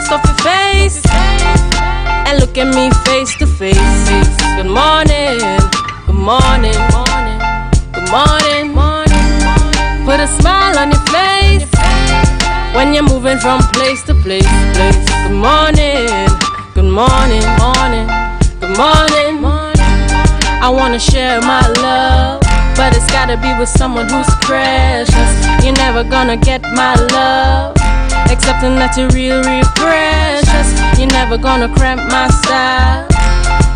mask off your face and look at me face to face. Good morning, good morning, good morning. Put a smile on your face when you're moving from place to place. Good morning, good morning, good morning. I wanna share my love, but it's gotta be with someone who's precious. You're never gonna get my love, accepting that you're real precious. You're never gonna cramp my style,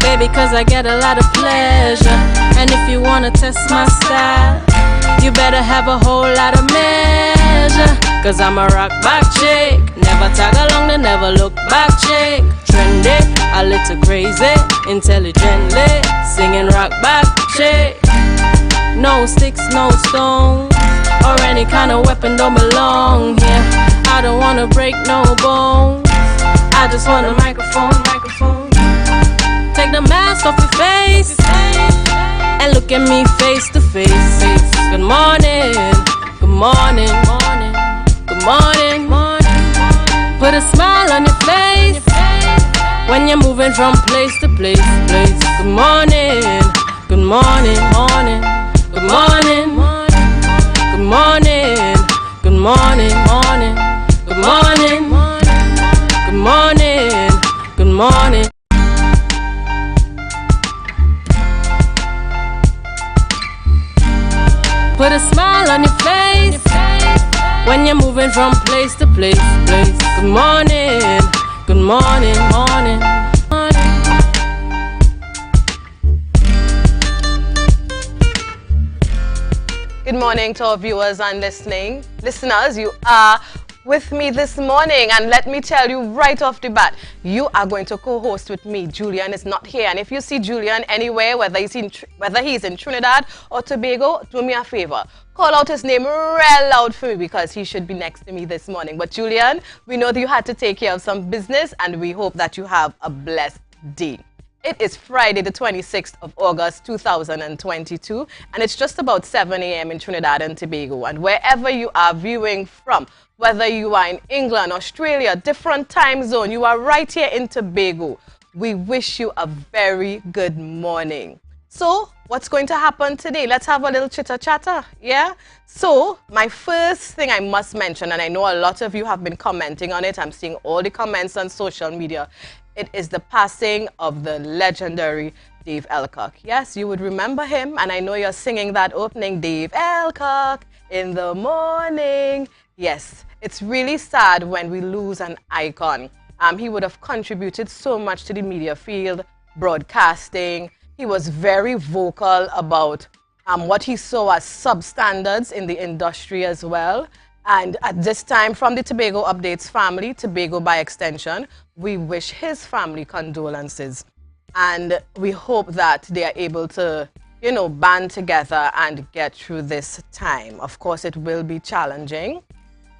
baby, cause I get a lot of pleasure. And if you wanna test my style, you better have a whole lot of measure. Cause I'm a rock back chick, never tag along the never look back chick. Trendy, a little crazy, intelligently singing rock back chick. No sticks, no stones, or any kind of weapon don't belong here. I don't wanna break no bones, I just want a microphone. Take the mask off your face and look at me face to face. Good morning, good morning, good morning. Put a smile on your face when you're moving from place to place. Good morning, good morning, good morning, good morning, good morning, good morning, good morning, good morning. Put a smile on your face when you're moving from place to place. Good morning, good morning, morning. Good morning to our viewers and listeners. You are with me this morning, and let me tell you right off the bat, you are going to co-host with me. Julian is not here, and if you see Julian anywhere, whether he's in Trinidad or Tobago, do me a favor, call out his name real loud for me, because he should be next to me this morning. But Julian, we know that you had to take care of some business, and we hope that you have a blessed day. It is Friday, the 26th of August, 2022, and it's just about 7 a.m. in Trinidad and Tobago. And wherever you are viewing from, whether you are in England, Australia, different time zone, you are right here in Tobago, we wish you a very good morning. So, what's going to happen today? Let's have a little chitter-chatter, yeah? So, my first thing I must mention, and I know a lot of you have been commenting on it, I'm seeing all the comments on social media, it is the passing of the legendary Dave Elcock. Yes, you would remember him, and I know you're singing that opening, Dave Elcock, in the morning. Yes, it's really sad when we lose an icon. He would have contributed so much to the media field, broadcasting. He was very vocal about what he saw as substandards in the industry as well. And at this time, from the Tobago Updates family, Tobago by extension, we wish his family condolences. And we hope that they are able to, band together and get through this time. Of course, it will be challenging.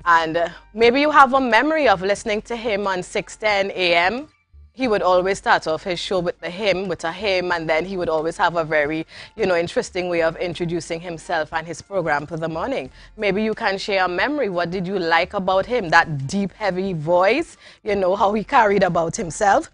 And maybe you have a memory of listening to him on 6:10 a.m. He would always start off his show with a hymn, and then he would always have a very, interesting way of introducing himself and his program for the morning. Maybe you can share a memory. What did you like about him? That deep, heavy voice, how he carried about himself.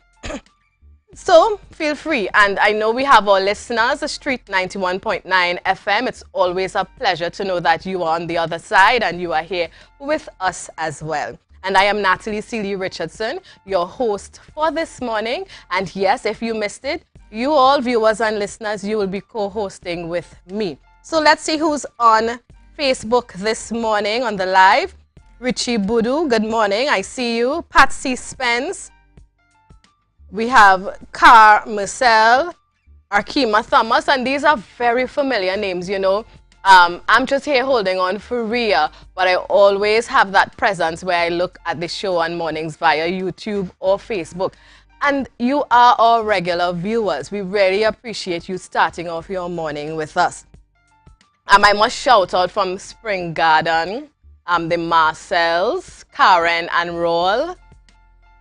So feel free. And I know we have our listeners, the Street 91.9 FM. It's always a pleasure to know that you are on the other side and you are here with us as well. And I am Natalie Seeley Richardson, your host for this morning. And yes, if you missed it, you all viewers and listeners, you will be co-hosting with me. So let's see who's on Facebook this morning on the live. Richie Budu, good morning. I see you. Patsy Spence. We have Car Marcel, Arkema Thomas, and these are very familiar names, I'm just here holding on for Rhea, but I always have that presence where I look at the show on mornings via YouTube or Facebook. And you are our regular viewers. We really appreciate you starting off your morning with us. I must shout out from Spring Garden, the Marcels, Karen and Roll.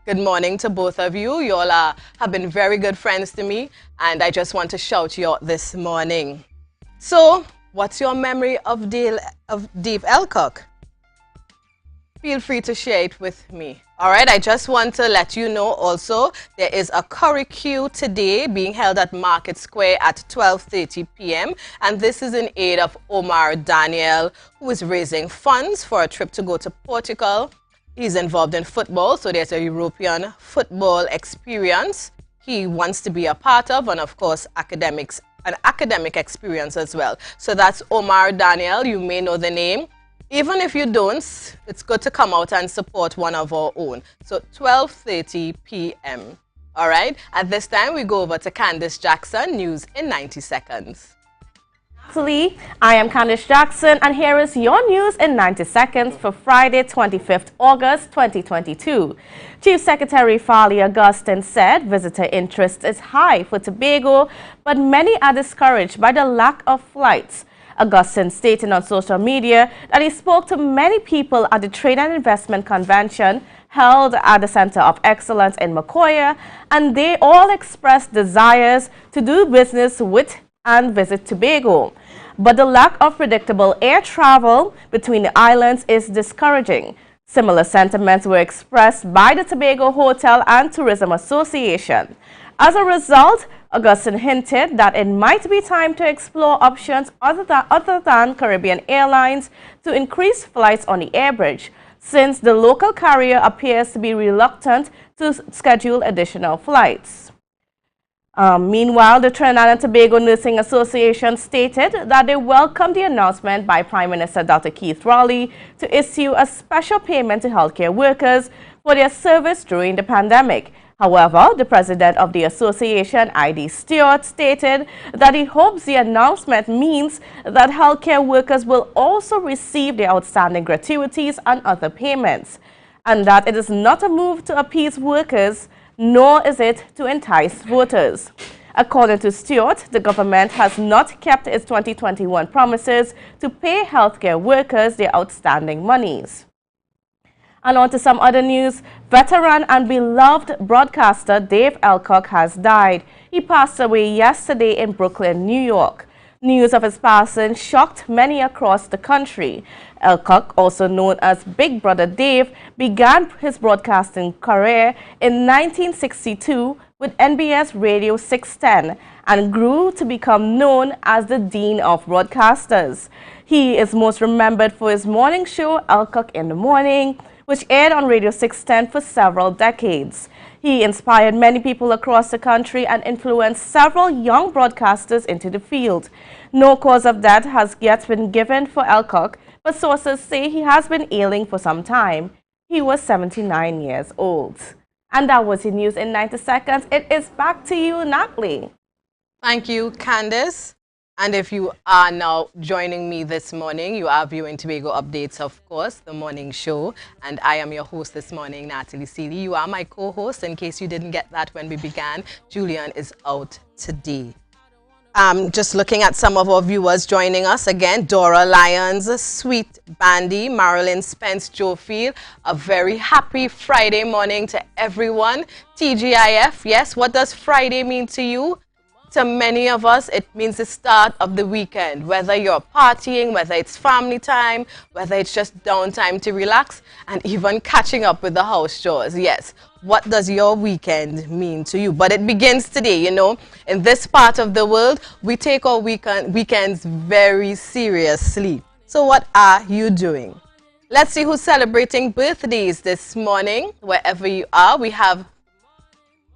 Good morning to both of you. You all have been very good friends to me, and I just want to shout you out this morning. So, what's your memory of Dave Elcock? feel free to share it with me. All right, I just want to let you know also there is a curfew today being held at Market Square at 12:30 p.m. and this is in aid of Omar Daniel, who is raising funds for a trip to go to Portugal. He's involved in football, so there's a European football experience he wants to be a part of, and of course an academic experience as well. So that's Omar Daniel. You may know the name. Even if you don't, it's good to come out and support one of our own. So 12:30 p.m. All right. At this time, we go over to Candice Jackson, news in 90 seconds. I am Candice Jackson, and here is your news in 90 seconds for Friday, 25th August 2022. Chief Secretary Farley Augustine said visitor interest is high for Tobago, but many are discouraged by the lack of flights. Augustine stated on social media that he spoke to many people at the Trade and Investment Convention held at the Center of Excellence in Macoya, and they all expressed desires to do business with and visit Tobago. But the lack of predictable air travel between the islands is discouraging. Similar sentiments were expressed by the Tobago Hotel and Tourism Association. As a result, Augustine hinted that it might be time to explore options other than Caribbean Airlines to increase flights on the airbridge, since the local carrier appears to be reluctant to schedule additional flights. Meanwhile, the Trinidad and Tobago Nursing Association stated that they welcomed the announcement by Prime Minister Dr. Keith Rowley to issue a special payment to healthcare workers for their service during the pandemic. However, the president of the association, I.D. Stewart, stated that he hopes the announcement means that healthcare workers will also receive their outstanding gratuities and other payments, and that it is not a move to appease workers, nor is it to entice voters. According to Stewart, the government has not kept its 2021 promises to pay healthcare workers their outstanding monies. And on to some other news. Veteran and beloved broadcaster Dave Elcock has died. He passed away yesterday in Brooklyn, New York. News of his passing shocked many across the country. Elcock, also known as Big Brother Dave, began his broadcasting career in 1962 with NBS Radio 610 and grew to become known as the Dean of Broadcasters. He is most remembered for his morning show, Elcock in the Morning, which aired on Radio 610 for several decades. He inspired many people across the country and influenced several young broadcasters into the field. No cause of death has yet been given for Elcock, but sources say he has been ailing for some time. He was 79 years old. And that was your news in 90 seconds. It is back to you, Natalie. Thank you, Candice. And if you are now joining me this morning, you are viewing Tobago Updates, of course, the morning show. And I am your host this morning, Natalie Seeley. You are my co-host. In case you didn't get that when we began, Julian is out today. Just looking at some of our viewers joining us again. Dora Lyons, Sweet Bandy, Marilyn Spence Jofield. A very happy Friday morning to everyone. TGIF, yes, what does Friday mean to you? To many of us, it means the start of the weekend, whether you're partying, whether it's family time, whether it's just downtime to relax, and even catching up with the house chores. Yes, what does your weekend mean to you? But it begins today, you know. In this part of the world, we take our weekends very seriously. So what are you doing? Let's see who's celebrating birthdays this morning. Wherever you are, we have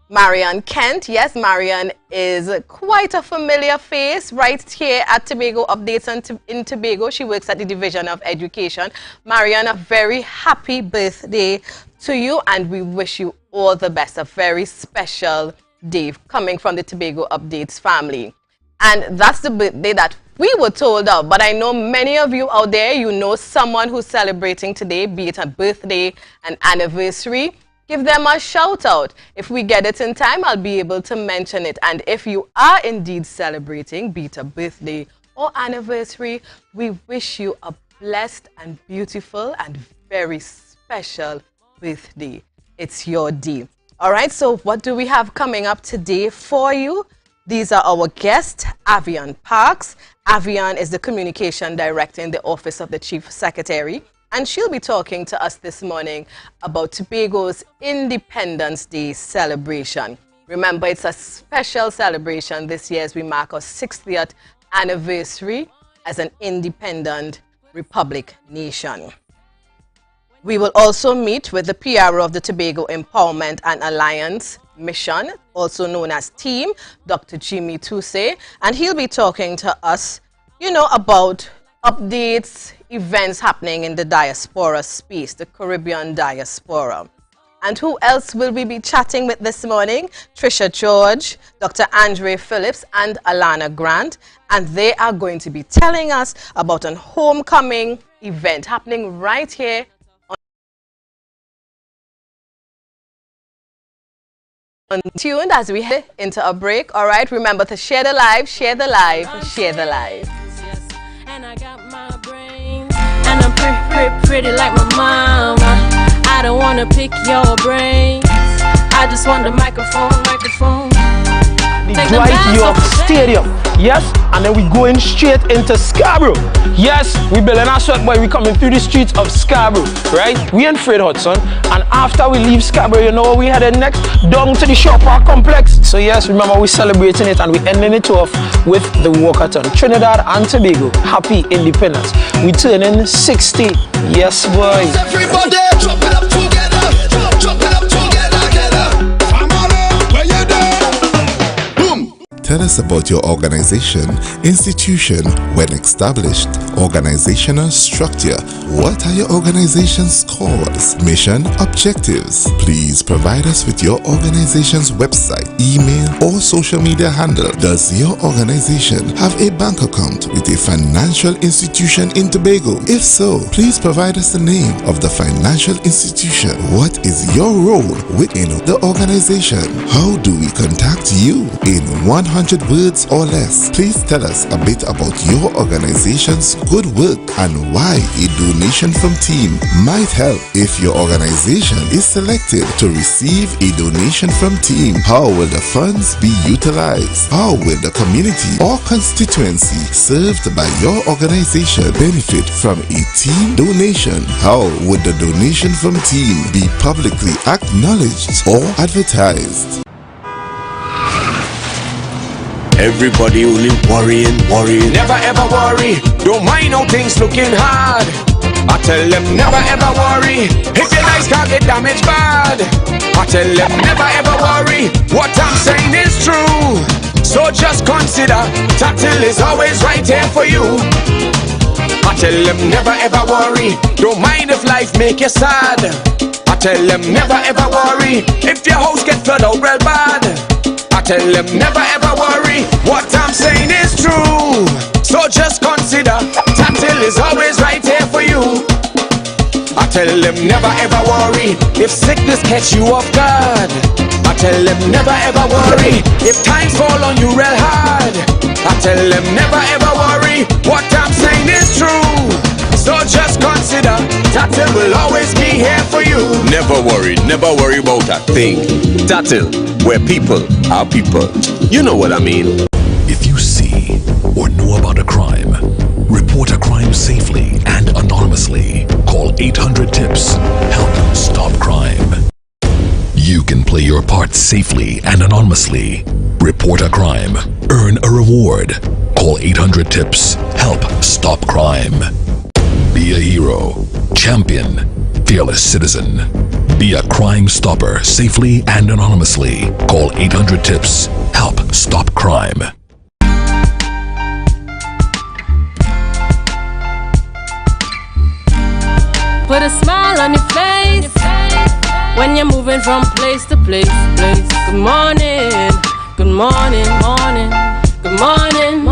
Marianne Kent. Yes, Marianne is quite a familiar face right here at Tobago Updates and in Tobago. She works at the Division of Education. Marianne, a very happy birthday to you, and we wish you all the best. A very special day coming from the Tobago Updates family. And that's the birthday that we were told of, but I know many of you out there, you know someone who's celebrating today, be it a birthday, an anniversary. Give them a shout out. If we get it in time, I'll be able to mention it. And if you are indeed celebrating, be it a birthday or anniversary, we wish you a blessed and beautiful and very special birthday. It's your day. All right, so what do we have coming up today for you? These are our guests, Avian Parks. Avian is the Communication Director in the Office of the Chief Secretary. and she'll be talking to us this morning about Tobago's Independence Day celebration. Remember, it's a special celebration this year as we mark our 60th anniversary as an independent republic nation. We will also meet with the PRO of the Tobago Empowerment and Alliance Mission, also known as TEAM, Dr. Jimmy Tousse, and he'll be talking to us, about updates, events happening in the diaspora space, the Caribbean diaspora. And who else will we be chatting with this morning? Trisha George, Dr. Andre Phillips, and Alana Grant. And they are going to be telling us about an homecoming event happening right here on tuned as we head into a break. All right, remember to share the live, share the live, share the live. And I got my brains, and I'm pretty like my mama. I don't wanna pick your brains. I just want the microphone. The Dwight York Stadium, yes, and then we going straight into Scarborough. Yes, we building our sweat boy, we coming through the streets of Scarborough, right? We in Fred Hudson, and after we leave Scarborough, you know where we headed next? Down to the Shore Park complex. So yes, remember we celebrating it and we ending it off with the walkathon. Trinidad and Tobago, happy independence. We turning 60, yes boy. Everybody drop it up together, drop it up together. Where you there? Tell us about your organization, institution, when established, organizational structure. What are your organization's cause, mission, objectives? Please provide us with your organization's website, email, or social media handle. Does your organization have a bank account with a financial institution in Tobago? If so, please provide us the name of the financial institution. What is your role within the organization? How do we contact you? In 100 words or less, please tell us a bit about your organization's good work and why a donation from TEAM might help. If your organization is selected to receive a donation from TEAM, how will the funds be utilized? How will the community or constituency served by your organization benefit from a TEAM donation? How would the donation from TEAM be publicly acknowledged or advertised? Everybody only worrying. Never ever worry. Don't mind how things looking hard. I tell them never ever worry. If your life can't get damaged bad. I tell them never ever worry. What I'm saying is true. So just consider Tatil is always right here for you. I tell them never ever worry. Don't mind if life make you sad. I tell them never ever worry. If your house get flooded out real bad. I tell them never ever worry. What I'm saying is true. So just consider Tatil is always right here for you. I tell them never ever worry. If sickness catch you off guard. I tell them never ever worry. If times fall on you real hard. I tell them never ever worry. What I'm saying is true. So just consider Tatil will always be here for you. Never worry about a thing. Tatil, where people are people. You know what I mean. If you see or know about a crime, report a crime safely and anonymously. Call 800-TIPS. Help stop crime. You can play your part safely and anonymously. Report a crime. Earn a reward. Call 800-TIPS. Help stop crime. Be a hero, champion, fearless citizen. Be a crime stopper safely and anonymously. Call 800-TIPS. Help stop crime. Put a smile on your face when you're moving from place to place. Good morning, good morning, good morning.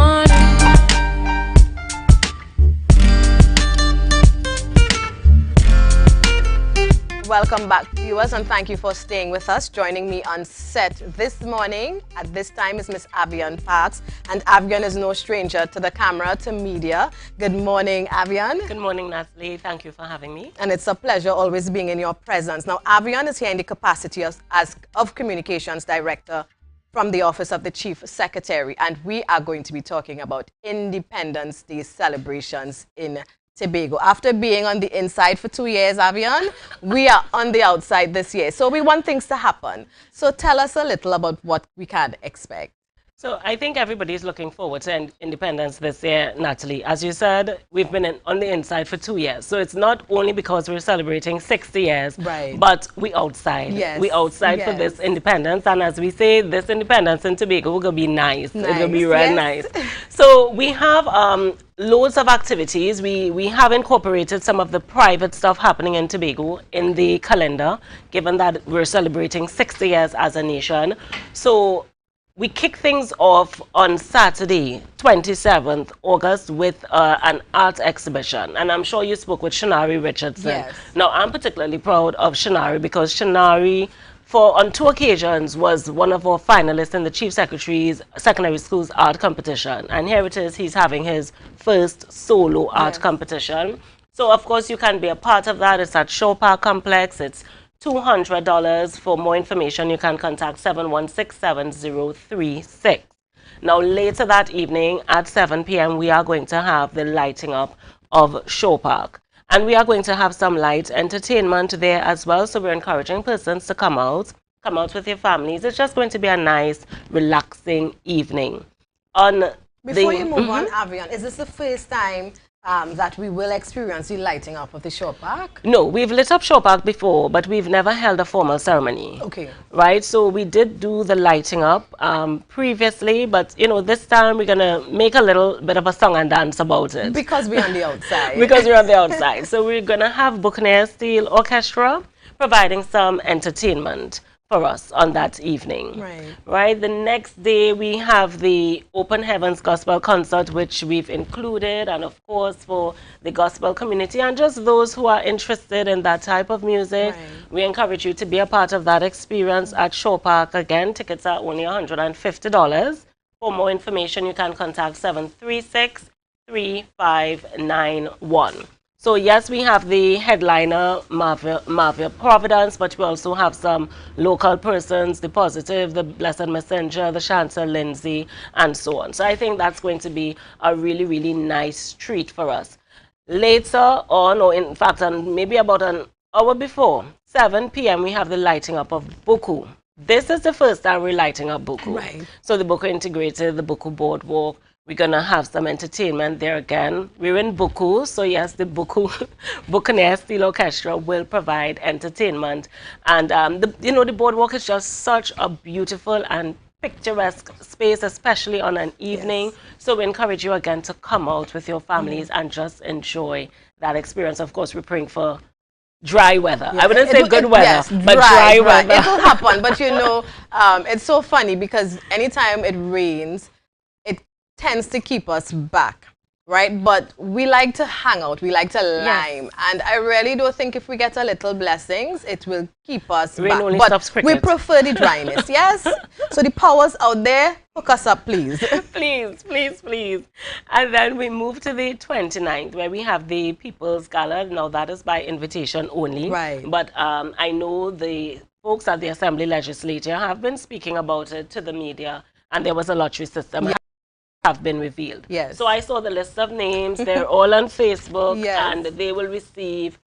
Welcome back, viewers, and thank you for staying with us. Joining me on set this morning at this time is Miss Avian Parks, and Avian is no stranger to the camera, to media. Good morning, Avian. Good morning, Natalie. Thank you for having me. And it's a pleasure always being in your presence. Now, Avian is here in the capacity of Communications Director from the Office of the Chief Secretary, and we are going to be talking about Independence Day celebrations in Tobago. After being on the inside for 2 years, Avian, we are on the outside this year. So we want things to happen. So tell us a little about what we can expect. So I think everybody's looking forward to independence this year, Natalie. As you said, we've been on the inside for 2 years. So it's not only because we're celebrating 60 years, right, but we outside. Yes. We outside for this independence. And as we say, this independence in Tobago will be nice. It's going to be real nice. So we have loads of activities. We have incorporated some of the private stuff happening in Tobago in the calendar, given that we're celebrating 60 years as a nation. So we kick things off on Saturday, 27th August, with an art exhibition. And I'm sure you spoke with Shanari Richardson. Yes. Now, I'm particularly proud of Shanari because Shanari, on 2 occasions, was one of our finalists in the Chief Secretary's Secondary Schools Art Competition. And here it is, he's having his first solo art competition. So, of course, you can be a part of that. It's at Shaw Park Complex. It's $200. For more information, you can contact 716-7036. Now, later that evening at 7 p.m., we are going to have the lighting up of Shaw Park. And we are going to have some light entertainment there as well. So we're encouraging persons to come out with your families. It's just going to be a nice, relaxing evening. Before you move on, Avian, is this the first time that we will experience the lighting up of the Shaw Park? No, we've lit up Shaw Park before, but we've never held a formal ceremony. Okay. Right, so we did do the lighting up previously, but you know, this time we're gonna make a little bit of a song and dance about it. Because we're on the outside. Because we're on the outside. So we're gonna have Buccaneer Steel Orchestra providing some entertainment for us on that evening. Right. The next day we have the Open Heavens Gospel Concert, which we've included, and of course for the gospel community and just those who are interested in that type of music, we encourage you to be a part of that experience at Shaw Park. Again, tickets are only $150. For more information, you can contact 736-3591. So yes, we have the headliner, Marvia Providence, but we also have some local persons, the Positive, the Blessed Messenger, the Chantal Lindsay, and so on. So I think that's going to be a really, really nice treat for us. Later on, or in fact, maybe about an hour before, 7 p.m., we have the lighting up of Buku. This is the first time we're lighting up Buku. Right. So the Buku Integrated, the Buku Boardwalk. We're going to have some entertainment there again. We're in Buku, so yes, the Buccaneer Steel Orchestra will provide entertainment. And, the boardwalk is just such a beautiful and picturesque space, especially on an evening. So we encourage you again to come out with your families and just enjoy that experience. Of course, we're praying for dry weather. I wouldn't say good weather, but dry weather. It will happen, but you know, it's so funny because anytime it rains, tends to keep us back, right? But we like to hang out, we like to lime, and I really do think if we get a little blessings, it will keep us rain back. Only but stops cricket. We prefer the dryness, yes? So the powers out there, hook us up, please. Please, please, please. And then we move to the 29th, where we have the People's Gala. Now that is by invitation only. Right. But I know the folks at the Assembly Legislature have been speaking about it to the media, and there was a lottery system. Have been revealed. Yes. So I saw the list of names. They're all on Facebook, and they will receive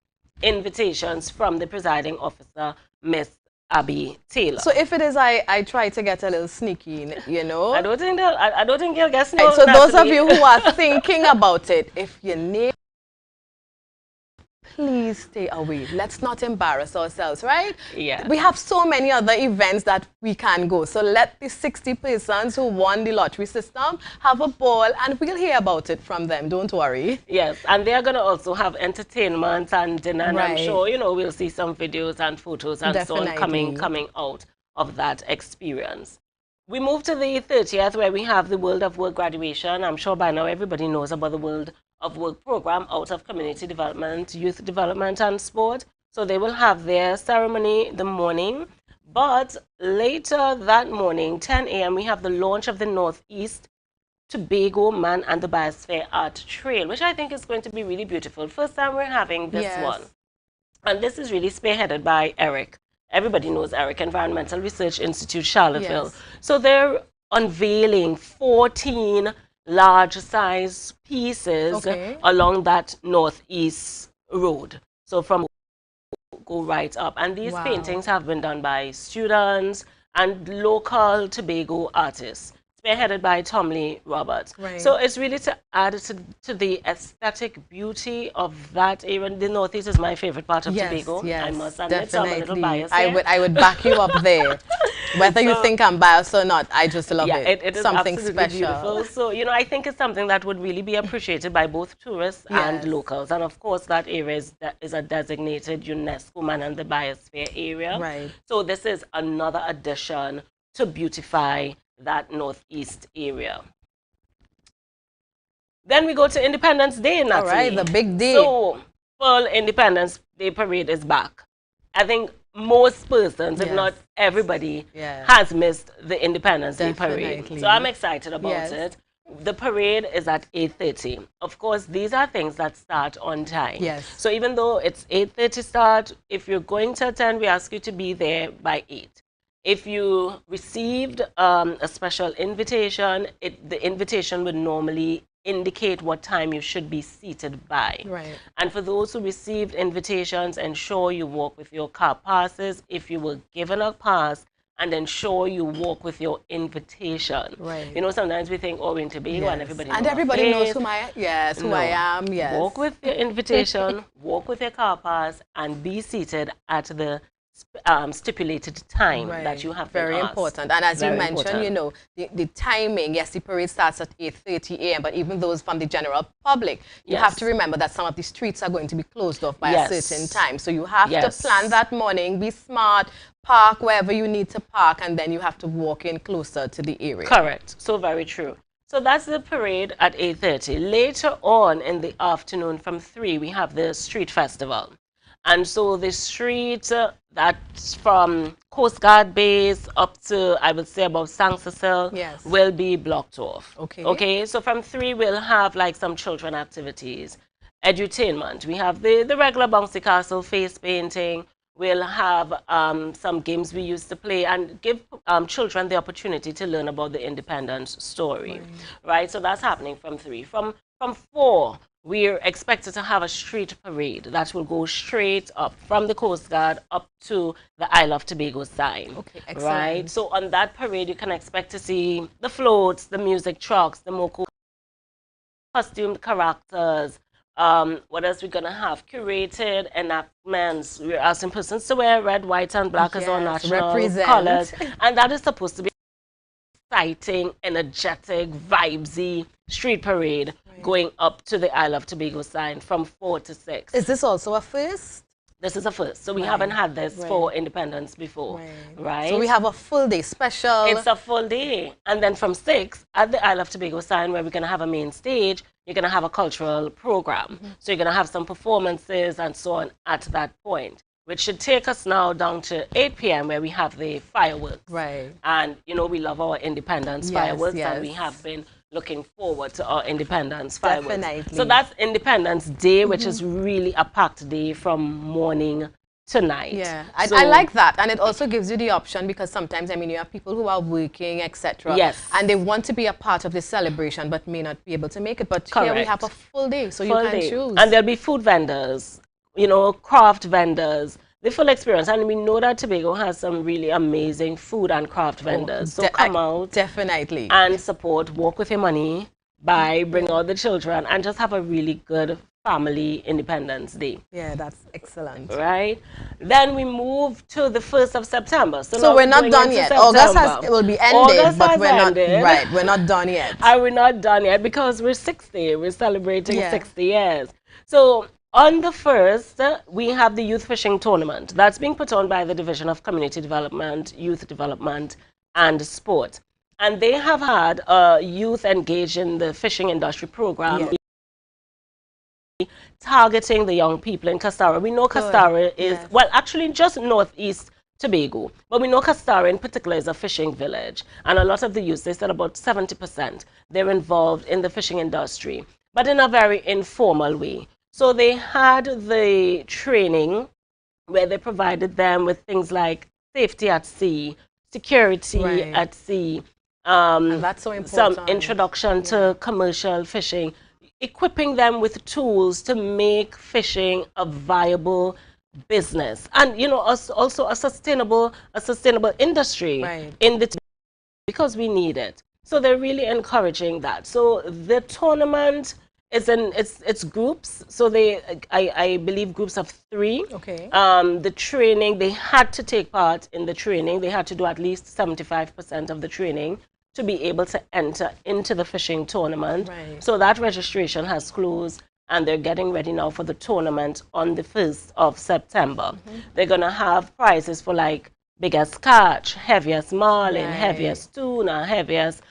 invitations from the presiding officer, Miss Abby Taylor. So if it is, I try to get a little sneaky, you know. I don't think you'll get Right, so those of you who are thinking about it, if you need, please stay away. Let's not embarrass ourselves, right? Yeah. We have so many other events that we can go. So let the 60 persons who won the lottery system have a ball, and we'll hear about it from them. Don't worry. Yes, and they are going to also have entertainment and dinner, and I'm sure, we'll see some videos and photos and so on coming out of that experience. We move to the 30th, where we have the World of Work graduation. I'm sure by now everybody knows about the World of Work program out of Community Development, Youth Development and Sport. So they will have their ceremony the morning. But later that morning, 10 a.m., we have the launch of the Northeast Tobago Man and the Biosphere Art Trail, which I think is going to be really beautiful. First time we're having this one. And this is really spearheaded by Eric. Everybody knows Eric, Environmental Research Institute, Charlottesville. So they're unveiling 14 large size pieces along that northeast road. So from go right up. And these paintings have been done by students and local Tobago artists, spearheaded by Tomley Roberts. So it's really to add to the aesthetic beauty of that area. The Northeast is my favorite part of Tobago. I must admit, so I'm a little biased here. I would back you up there. Whether you think I'm biased or not, I just love it. It is something absolutely special. Beautiful. So, you know, I think it's something that would really be appreciated by both tourists and locals. And of course, that area is a designated UNESCO Man and the Biosphere area. So this is another addition to beautify that northeast area. Then we go to Independence Day, Natalie. All right, the big day. So, full Independence Day parade is back. I think most persons, if not everybody, has missed the Independence Day parade. So I'm excited about it. The parade is at 8:30. Of course, these are things that start on time. So even though it's 8:30 start, if you're going to attend, we ask you to be there by 8. If you received a special invitation, the invitation would normally indicate what time you should be seated by. And for those who received invitations, ensure you walk with your car passes. If you were given a pass, and ensure you walk with your invitation. You know, sometimes we think, oh, we're in Tobago and everybody knows. And everybody knows who I am. Walk with your invitation, walk with your car pass, and be seated at the stipulated time that you have. Very important. And as you mentioned, you know, the timing, yes, the parade starts at 8:30 a.m., but even those from the general public, you have to remember that some of the streets are going to be closed off by a certain time. So you have to plan that morning, be smart, park wherever you need to park, and then you have to walk in closer to the area. Correct. So very true. So that's the parade at 8:30. Later on in the afternoon from 3, we have the street festival. And so the street that's from Coast Guard base up to, I would say, about St. Cecile will be blocked off. Okay, so from 3, we'll have like some children activities, edutainment. We have the regular bouncy castle, face painting. We'll have some games we used to play and give children the opportunity to learn about the independence story. Right? So that's happening from 3. From 4, we're expected to have a street parade that will go straight up from the Coast Guard up to the Isle of Tobago sign. Excellent. Right? So on that parade, you can expect to see the floats, the music trucks, the Moko costumed characters. What else we're going to have? Curated enactments. We're asking persons to wear red, white, and black as our national colors. And that is supposed to be exciting, energetic, vibesy street parade going up to the Isle of Tobago sign from 4 to 6. Is this also a first? This is a first. So we haven't had this for Independence before. Right. So we have a full day special. It's a full day. And then from 6 at the Isle of Tobago sign, where we're going to have a main stage, you're going to have a cultural program. So you're going to have some performances and so on at that point, which should take us now down to 8 p.m. where we have the fireworks. And, you know, we love our independence fireworks, and we have been looking forward to our independence fireworks. So that's Independence Day, which is really a packed day from morning to night. So I like that. And it also gives you the option, because sometimes, I mean, you have people who are working, etc. And they want to be a part of this celebration but may not be able to make it. But here we have a full day, so you can choose. And there'll be food vendors, you know, craft vendors, the full experience. And we know that Tobago has some really amazing food and craft vendors. So come out. And support, walk with your money, buy, bring all the children, and just have a really good family Independence Day. Yeah, that's excellent. Right? Then we move to the 1st of September. So we're not done yet. August will be ended, but we're not, we're not done yet. And we're not done yet because we're 60. We're celebrating 60 years. So on the 1st, we have the Youth Fishing Tournament. That's being put on by the Division of Community Development, Youth Development, and Sport. And they have had youth engaged in the fishing industry program, targeting the young people in Castara. We know Castara is, well, actually just northeast Tobago, but we know Castara in particular is a fishing village. And a lot of the youth, they said about 70%, they're involved in the fishing industry, but in a very informal way. So they had the training where they provided them with things like safety at sea, security at sea, And that's so important. Some introduction to commercial fishing, equipping them with tools to make fishing a viable business, and also a sustainable industry in the because we need it. So they're really encouraging that. So the tournament is it's groups. So I believe groups of 3. Okay. The training, they had to take part in the training. They had to do at least 75% of the training to be able to enter into the fishing tournament. Right. So that registration has closed, and they're getting ready now for the tournament on the 1st of September. They're going to have prizes for like biggest catch, heaviest marlin, heaviest tuna, heaviest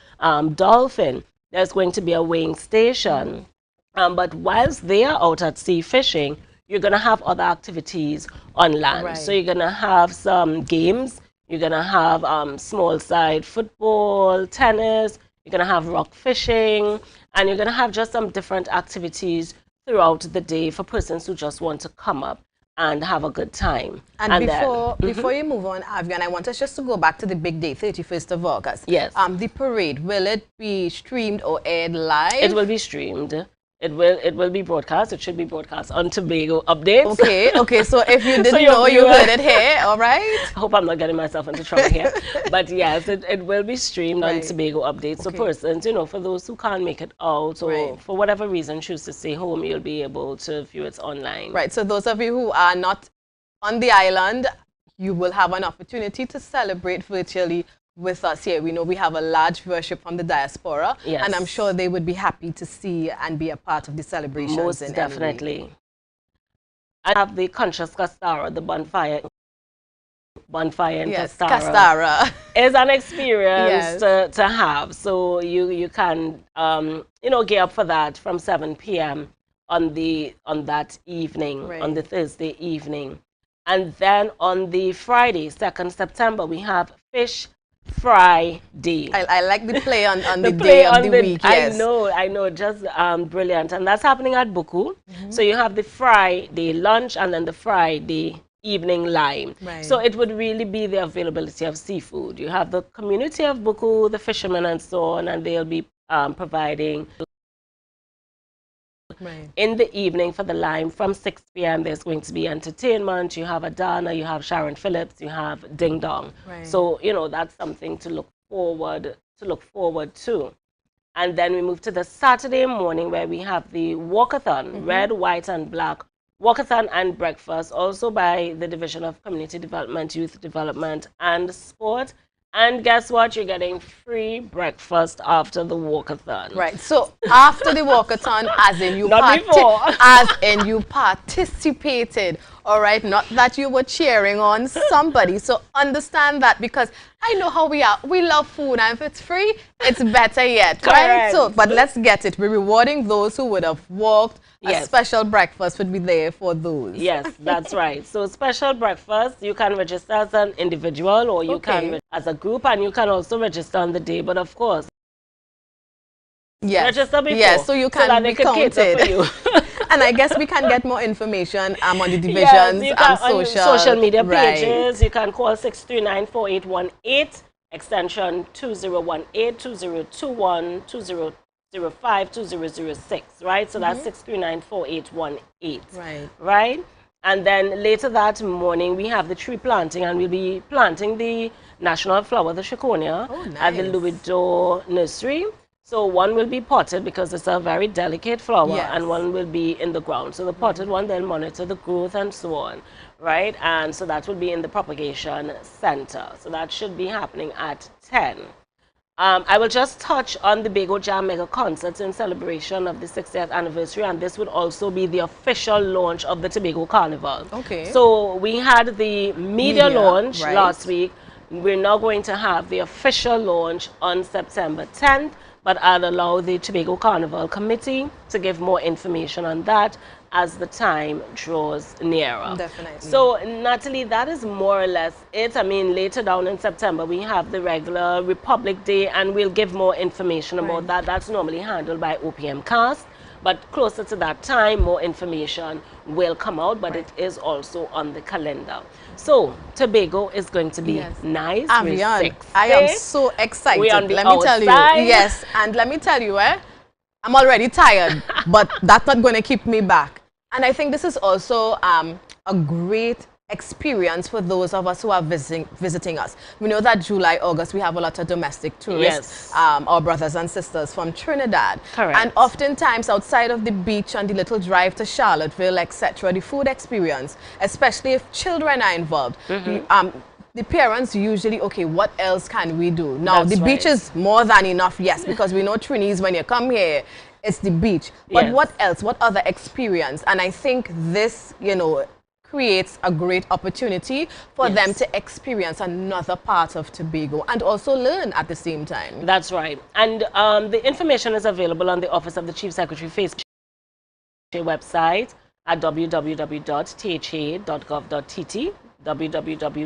dolphin. There's going to be a weighing station. But whilst they are out at sea fishing, you're going to have other activities on land. So you're going to have some games. You're going to have small side football, tennis. You're going to have rock fishing. And you're going to have just some different activities throughout the day for persons who just want to come up and have a good time. And before you move on, Avian, I want us just to go back to the big day, 31st of August. Yes. The parade, will it be streamed or aired live? It will be streamed. It will be broadcast. It should be broadcast on Tobago Updates. Okay. So if you didn't know, you heard it here, all right? I hope I'm not getting myself into trouble here. But yes, it will be streamed on Tobago Updates. So persons, for those who can't make it out or for whatever reason choose to stay home, you'll be able to view it online. Right. So those of you who are not on the island, you will have an opportunity to celebrate virtually with us here. We know we have a large viewership from the diaspora, and I'm sure they would be happy to see and be a part of the celebrations. Most definitely. I have the Conscious Castara, the bonfire in Castara. Is an experience to have. So you can gear up for that from 7 p.m. on that evening, on the Thursday evening. And then on the Friday, 2nd September, we have Fish Fry Day. I like the play on the day of the week. Yes. I know, just brilliant. And that's happening at Buku. So you have the Friday lunch and then the Friday evening lime. So it would really be the availability of seafood. You have the community of Buku, the fishermen and so on, and they'll be providing in the evening for the lime from 6 p.m. There's going to be entertainment. You have Adana, you have Sharon Phillips, you have Ding Dong. So that's something to look forward to. And then we move to the Saturday morning where we have the walkathon, red, white, and black walkathon and breakfast, also by the Division of Community Development, Youth Development, and Sport. And guess what? You're getting free breakfast after the walkathon. Right. So after the walkathon, as in you participated. All right. Not that you were cheering on somebody. So understand that, because I know how we are. We love food, and if it's free, it's better yet. Right. So, but let's get it. We're rewarding those who would have walked. A special breakfast would be there for those. Yes, that's right. So special breakfast, you can register as an individual or you can register as a group, and you can also register on the day. But of course, register before. Yes, so you can be counted. And I guess we can get more information on the divisions and social media pages. You can call 639-4818, extension 2018, 2021, 2005, 2006, right? So that's 639-4818. Right? And then later that morning, we have the tree planting, and we'll be planting the national flower, the Chiconia, at the Louis Dore Nursery. So one will be potted because it's a very delicate flower, and one will be in the ground. So the potted one, they'll monitor the growth and so on, right? And so that will be in the propagation center. So that should be happening at 10. I will just touch on the Bago Jam Mega Concerts in celebration of the 60th anniversary, and this would also be the official launch of the Tobago Carnival. So we had the media launch last week. We're now going to have the official launch on September 10th, but I'll allow the Tobago Carnival Committee to give more information on that as the time draws nearer. Definitely. So, Natalie, that is more or less it. I mean, later down in September, we have the regular Republic Day, and we'll give more information about that. That's normally handled by OPM Cast. But closer to that time, more information will come out, but it is also on the calendar. So, Tobago is going to be nice. Avian, I am so excited. Let me tell you. Yes, and let me tell you, I'm already tired, but that's not going to keep me back. And I think this is also a great experience for those of us who are visiting us. We know that July, August, we have a lot of domestic tourists, our brothers and sisters from Trinidad. Correct. And oftentimes outside of the beach and the little drive to Charlottesville, etc., the food experience, especially if children are involved, the parents usually, okay, what else can we do? Now, the beach is more than enough, yes, because we know Trinis, when you come here, it's the beach. But what else? What other experience? And I think this, you know, creates a great opportunity for them to experience another part of Tobago and also learn at the same time. That's right. And the information is available on the Office of the Chief Secretary Facebook website at www.tha.gov.tt, www.tha.gov.tt.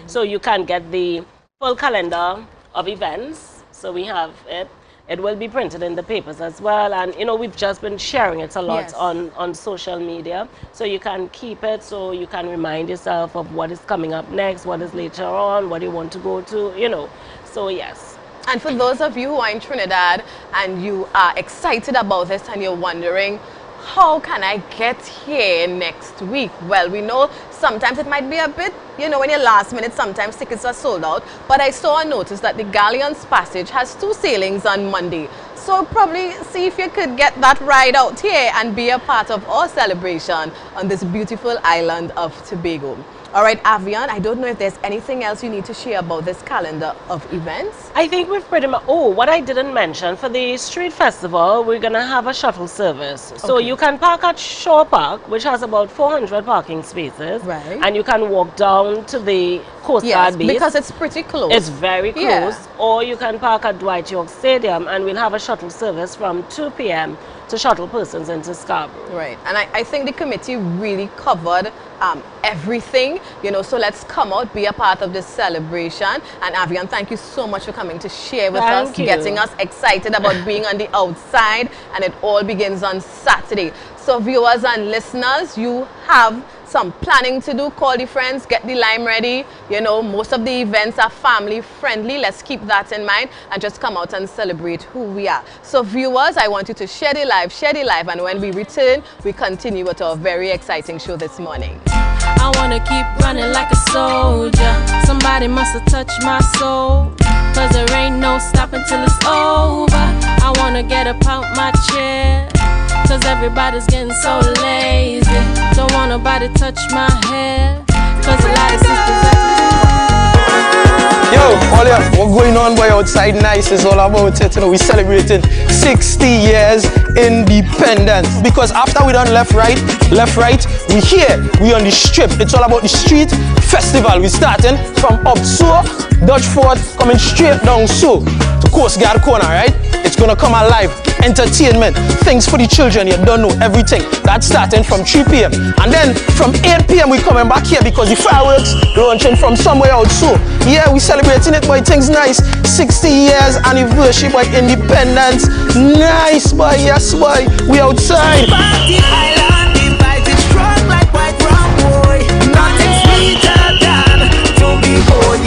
So you can get the full calendar of events. So we have it. It will be printed in the papers as well, and you know, we've just been sharing it a lot on social media, so you can keep it, so you can remind yourself of what is coming up next, what is later on, what you want to go to, you know. So yes. And for those of you who are in Trinidad and you are excited about this and you're wondering, how can I get here next week? Well, we know sometimes it might be a bit, you know, when you're last minute, sometimes tickets are sold out. But I saw a notice that the Galleons Passage has 2 sailings on Monday. So probably see if you could get that ride out here and be a part of our celebration on this beautiful island of Tobago. All right, Avian, I don't know if there's anything else you need to share about this calendar of events. I think we've pretty much, what I didn't mention, for the street festival, we're going to have a shuttle service. So you can park at Shore Park, which has about 400 parking spaces. Right. And you can walk down to the Coast Guard base. Because it's pretty close. It's very close. Or you can park at Dwight York Stadium, and we'll have a shuttle service from 2 p.m. to shuttle persons into Scarborough. Right. And I think the committee really covered everything, you know, so let's come out, be a part of this celebration. And Avian, thank you so much for coming to share with us, getting us excited about being on the outside, and it all begins on Saturday. So viewers and listeners, you have some planning to do. Call the friends, get the lime ready. You know, most of the events are family friendly. Let's keep that in mind and just come out and celebrate who we are. So viewers, I want you to share the live, and when we return, we continue with our very exciting show this morning. I wanna keep running like a soldier. Somebody must have touched my soul, cause there ain't no stopping till it's over. I wanna get up out my chair, cause everybody's getting so lazy. Don't want nobody touch my hair, cause a lot of sisters Yo, Olia, what's going on boy outside nice is all about it. You know, we celebrating 60 years independence. Because after we done left right, we here, we on the strip. It's all about the street festival. We starting from up so, Dutch Fort, coming straight down so to Coast Guard Corner, right? It's gonna come alive. Entertainment, things for the children, you don't know everything. That's starting from 3 p.m. And then from 8 p.m. we coming back here because the fireworks launching from somewhere out so. Yeah, we celebrating it, boy, things nice. 60 years anniversary, boy, independence. Nice, boy, yes, boy, we outside. Party island, the vibe is strong like white brown boy. Nothing sweeter than to be born,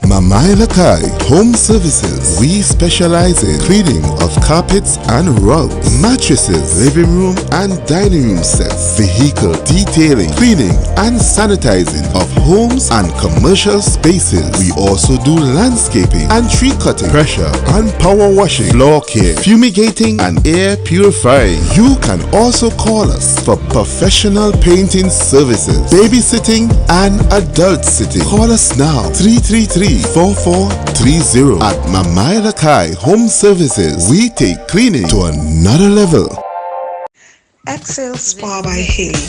Mamai Lakai Home Services. We specialize in cleaning of carpets and rugs, mattresses, living room and dining room sets, vehicle detailing, cleaning and sanitizing of homes and commercial spaces. We also do landscaping and tree cutting, pressure and power washing, floor care, fumigating and air purifying. You can also call us for professional painting services, babysitting and adult sitting. Call us now 333-4430 at Mamai Lakai Home Services. We take cleaning to another level. Excel Spa by Haley,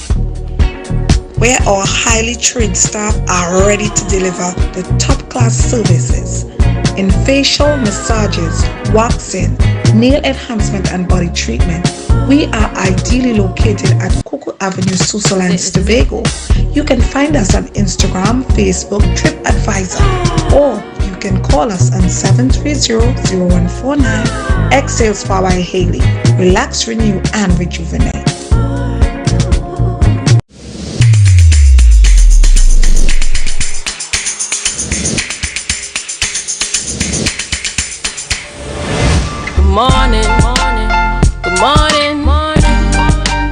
where our highly trained staff are ready to deliver the top-class services in facial massages, waxing, nail enhancement and body treatment. We are ideally located at Coco Avenue, Switzerland, Tobago. You can find us on Instagram, Facebook, TripAdvisor, or you can call us on 730-0149. Exhale Spa by Haley. Relax, renew, and rejuvenate. Morning, good morning,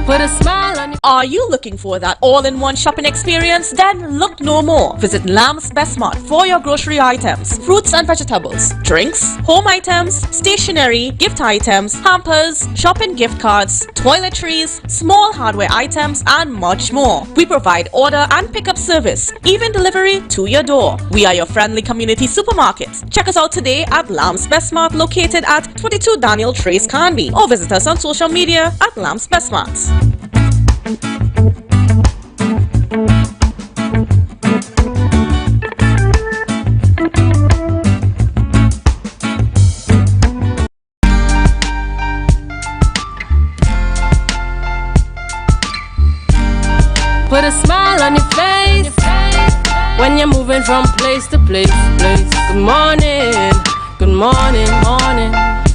put a smile on your... Are you looking for that all-in-one shopping experience? Then look no more. Visit Lamb's Best Mart for your grocery items, fruits and vegetables, drinks, home items, stationery, gift items, hampers, shopping gift cards, toiletries, small hardware items, and much more. We provide order and pickup service, even delivery to your door. We are your friendly community supermarket. Check us out today at Lamb's Best Mart, located at 22 Daniel Trace Canby, or visit us on social media at Lamb's Best Mart. Put a smile on your face when you're moving from place to place. Good morning, good morning,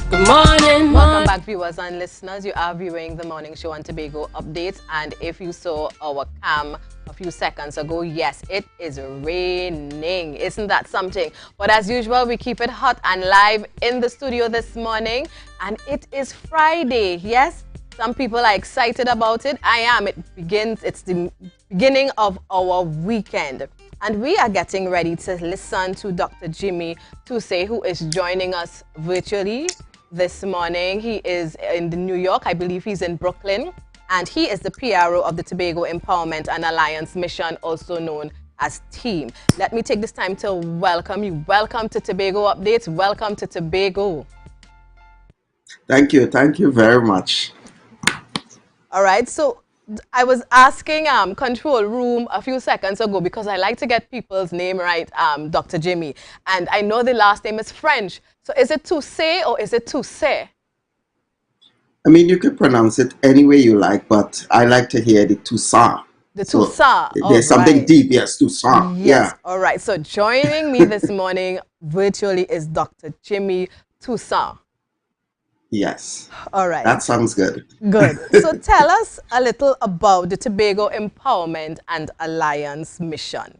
good morning. Welcome back, viewers and listeners. You are viewing the morning show on Tobago Updates, and if you saw our cam a few seconds ago, yes, it is raining. Isn't that something? But as usual, we keep it hot and live in the studio this morning, and it is Friday. Yes, some people are excited about it. I am. It's the beginning of our weekend. And we are getting ready to listen to Dr. Jimmy Tusay, who is joining us virtually this morning. He is in New York. I believe he's in Brooklyn. And he is the PRO of the Tobago Empowerment and Alliance Mission, also known as TEAM. Let me take this time to welcome you. Welcome to Tobago Updates. Welcome to Tobago. Thank you. Thank you very much. All right. So I was asking control room a few seconds ago, because I like to get people's name right, Dr. Jimmy. And I know the last name is French. So is it Tusay or is it Tusay? I mean, you could pronounce it any way you like, but I like to hear the Toussaint. The Toussaint. So there's something deep, yes, Toussaint. Yes. Yeah. All right. So joining me this morning virtually is Dr. Jimmy Toussaint. Yes. All right. That sounds good. Good. So tell us a little about the Tobago Empowerment and Alliance Mission.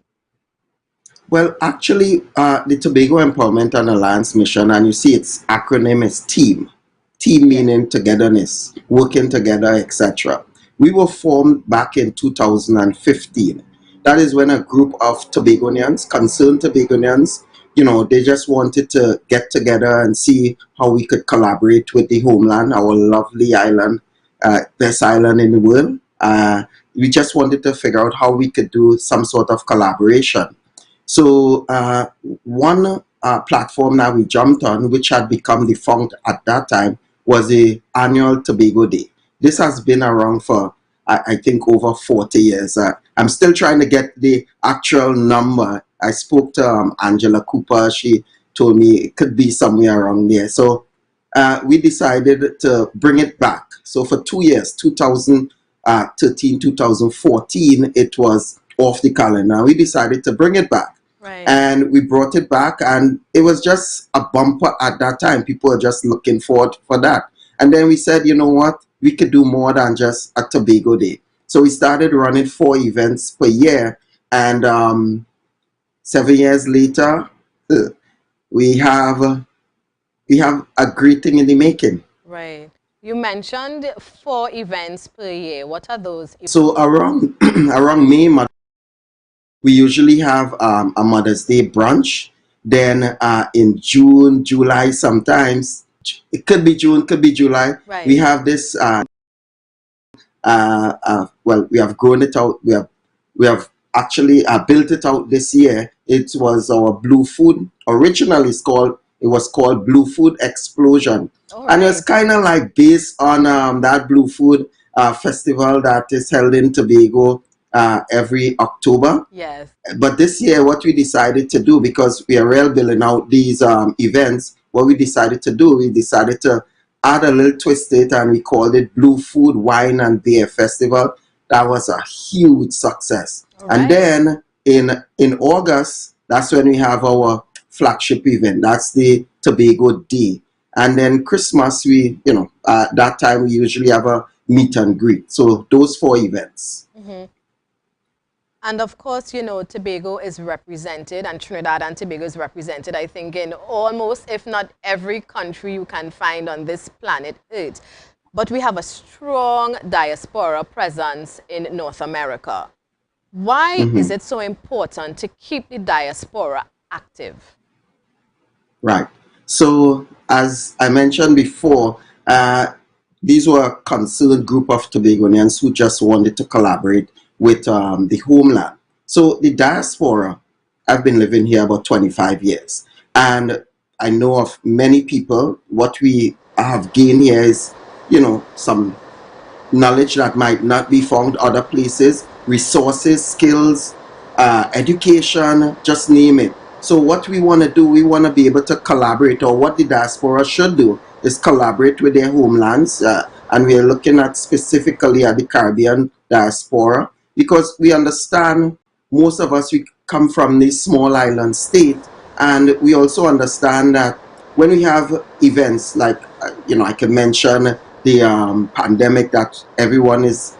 Well, actually, the Tobago Empowerment and Alliance Mission, and you see its acronym is TEAM. TEAM meaning togetherness, working together, etc. We were formed back in 2015. That is when a group of Tobagonians, concerned Tobagonians, you know, they just wanted to get together and see how we could collaborate with the homeland, our lovely island, best island in the world. We just wanted to figure out how we could do some sort of collaboration. So one platform that we jumped on, which had become defunct at that time, was the annual Tobago Day. This has been around for, I think, over 40 years. I'm still trying to get the actual number. I spoke to Angela Cooper. She told me it could be somewhere around there. So we decided to bring it back. So for 2 years, 2013, 2014, it was off the calendar. We decided to bring it back. Right. And we brought it back, and it was just a bumper at that time. People were just looking forward for that. And then we said, you know what? We could do more than just a Tobago Day. So we started running 4 events per year. And 7 years later, we have a great thing in the making. Right. You mentioned 4 events per year. What are those? So around May, we usually have a Mother's Day brunch. Then in June, July, sometimes it could be June, could be July. Right. We have this. Well, we have grown it out. We have actually built it out this year. It was our Blue Food. Originally, it was called Blue Food Explosion, and it's kind of like based on that Blue Food festival that is held in Tobago every October. Yes. But this year, what we decided to do, because we are real billing out these events, what we decided to do, we decided to add a little twist to it, and we called it Blue Food Wine and Beer Festival. That was a huge success. And then in August, that's when we have our flagship event. That's the Tobago Day. And then Christmas, we, that time we usually have a meet and greet. So those 4 events. And of course, Tobago is represented, and Trinidad and Tobago is represented, I think, in almost, if not every country you can find on this planet Earth. But we have a strong diaspora presence in North America. Why is it so important to keep the diaspora active? Right. So, as I mentioned before, these were a concerned group of Tobagonians who just wanted to collaborate with the homeland. So, the diaspora, I've been living here about 25 years. And I know of many people. What we have gained here is, some knowledge that might not be found other places, resources, skills, education, just name it. So what we want to do, we want to be able to collaborate, or what the diaspora should do is collaborate with their homelands. And we are looking at specifically at the Caribbean diaspora, because we understand most of us, we come from this small island state. And we also understand that when we have events like, I can mention the pandemic that everyone is,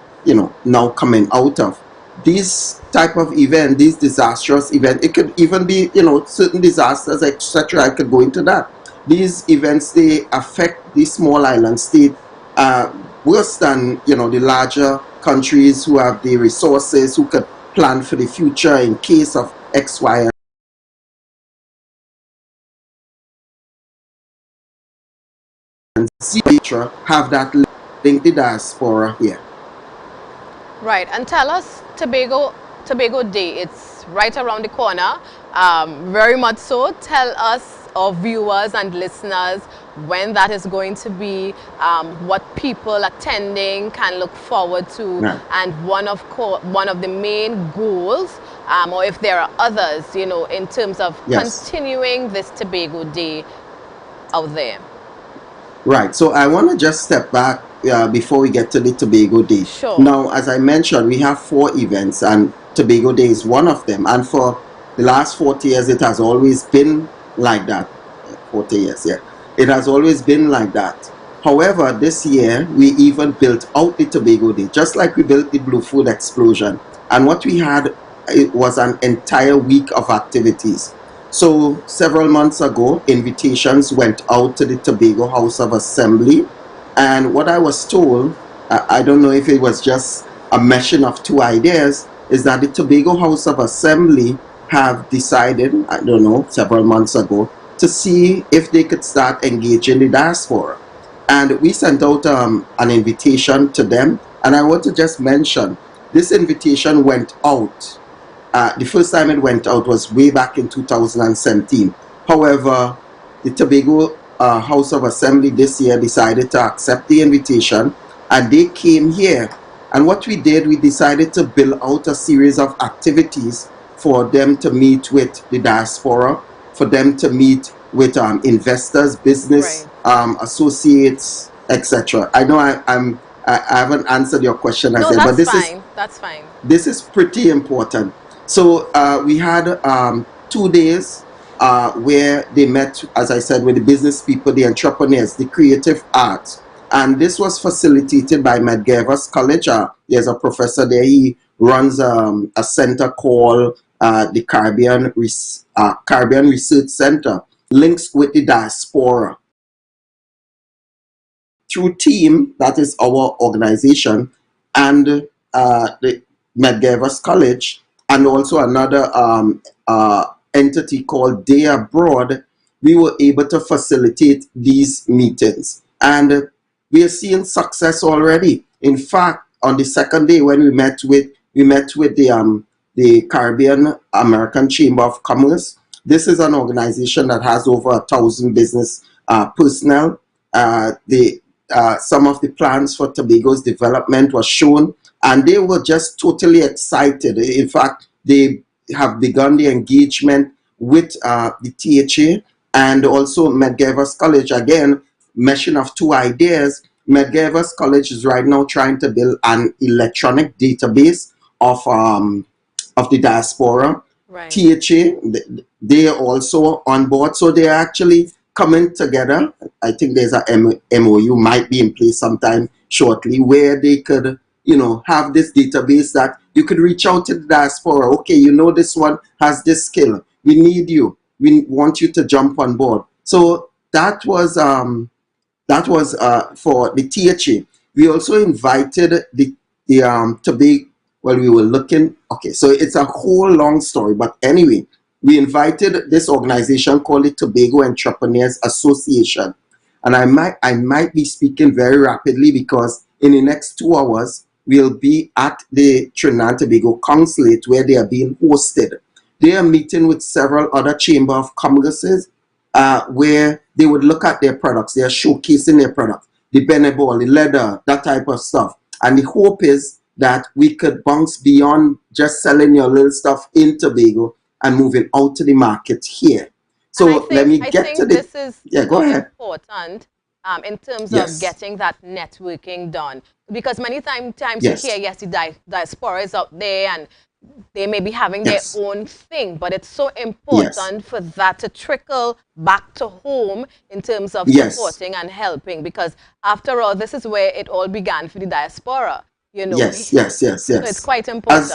now coming out of. These type of event, these disastrous event, it could even be, certain disasters, etc. I could go into that. These events, they affect the small island state worse than, the larger countries who have the resources, who could plan for the future in case of X, Y, and Z, have that link the diaspora here. Right, and tell us, Tobago Day, it's right around the corner, very much so. Tell us, our viewers and listeners, when that is going to be, what people attending can look forward to, Right. and one of the main goals, or if there are others, in terms of Yes. continuing this Tobago Day out there. Right, so I want to just step back before we get to the Tobago Day. Sure. Now, as I mentioned, we have 4 events, and Tobago Day is one of them. And for the last 40 years, it has always been like that. 40 years, yeah. It has always been like that. However, this year, we even built out the Tobago Day, just like we built the Blue Food Explosion. And what we had, it was an entire week of activities. So several months ago, invitations went out to the Tobago House of Assembly. And what I was told, I don't know if it was just a meshing of 2 ideas, is that the Tobago House of Assembly have decided, I don't know, several months ago, to see if they could start engaging the diaspora. And we sent out an invitation to them. And I want to just mention, this invitation went out. The first time it went out was way back in 2017. However, the Tobago House of Assembly this year decided to accept the invitation, and they came here. And what we did, we decided to build out a series of activities for them to meet with the diaspora, for them to meet with investors, business associates, etc. I know I haven't answered your question, No, but that's this fine. is That's fine. this is pretty important. So we had 2 days where they met, as I said, with the business people, the entrepreneurs, the creative arts. And this was facilitated by Medgavis College. There's a professor there. He runs a center called the Caribbean Research Center, links with the diaspora. Through TEAM, that is our organization, and the Medgavis College, and also another entity called Day Abroad, we were able to facilitate these meetings. And we are seeing success already. In fact, on the second day when we met with the Caribbean American Chamber of Commerce. This is an organization that has over 1,000 business personnel. Some of the plans for Tobago's development was shown, and they were just totally excited. In fact, they have begun the engagement with the THA and also Medgavis College. Again, meshing of 2 ideas. Medgavis College is right now trying to build an electronic database of the diaspora. THA, they are also on board. So they're actually coming together. I think there's a MOU might be in place sometime shortly where they could, have this database that you could reach out to the diaspora. Okay, this one has this skill. We need you. We want you to jump on board. So that was for the THA. We also invited the Tobago. Well, we were looking. Okay, so it's a whole long story, but anyway, we invited this organization called the Tobago Entrepreneurs Association, and I might be speaking very rapidly because in the next 2 hours we'll be at the Trinidad and Tobago Consulate where they are being hosted. They are meeting with several other chamber of commerces where they would look at their products. They are showcasing their products, the ball, the leather, that type of stuff. And the hope is that we could bounce beyond just selling your little stuff in Tobago and moving out to the market here. So let me get to this. This is go ahead. Important in terms of getting that networking done. Because many times you hear, yes, the diaspora is out there and they may be having their own thing, but it's so important for that to trickle back to home in terms of supporting and helping, because after all, this is where it all began for the diaspora, Yes. So it's quite important.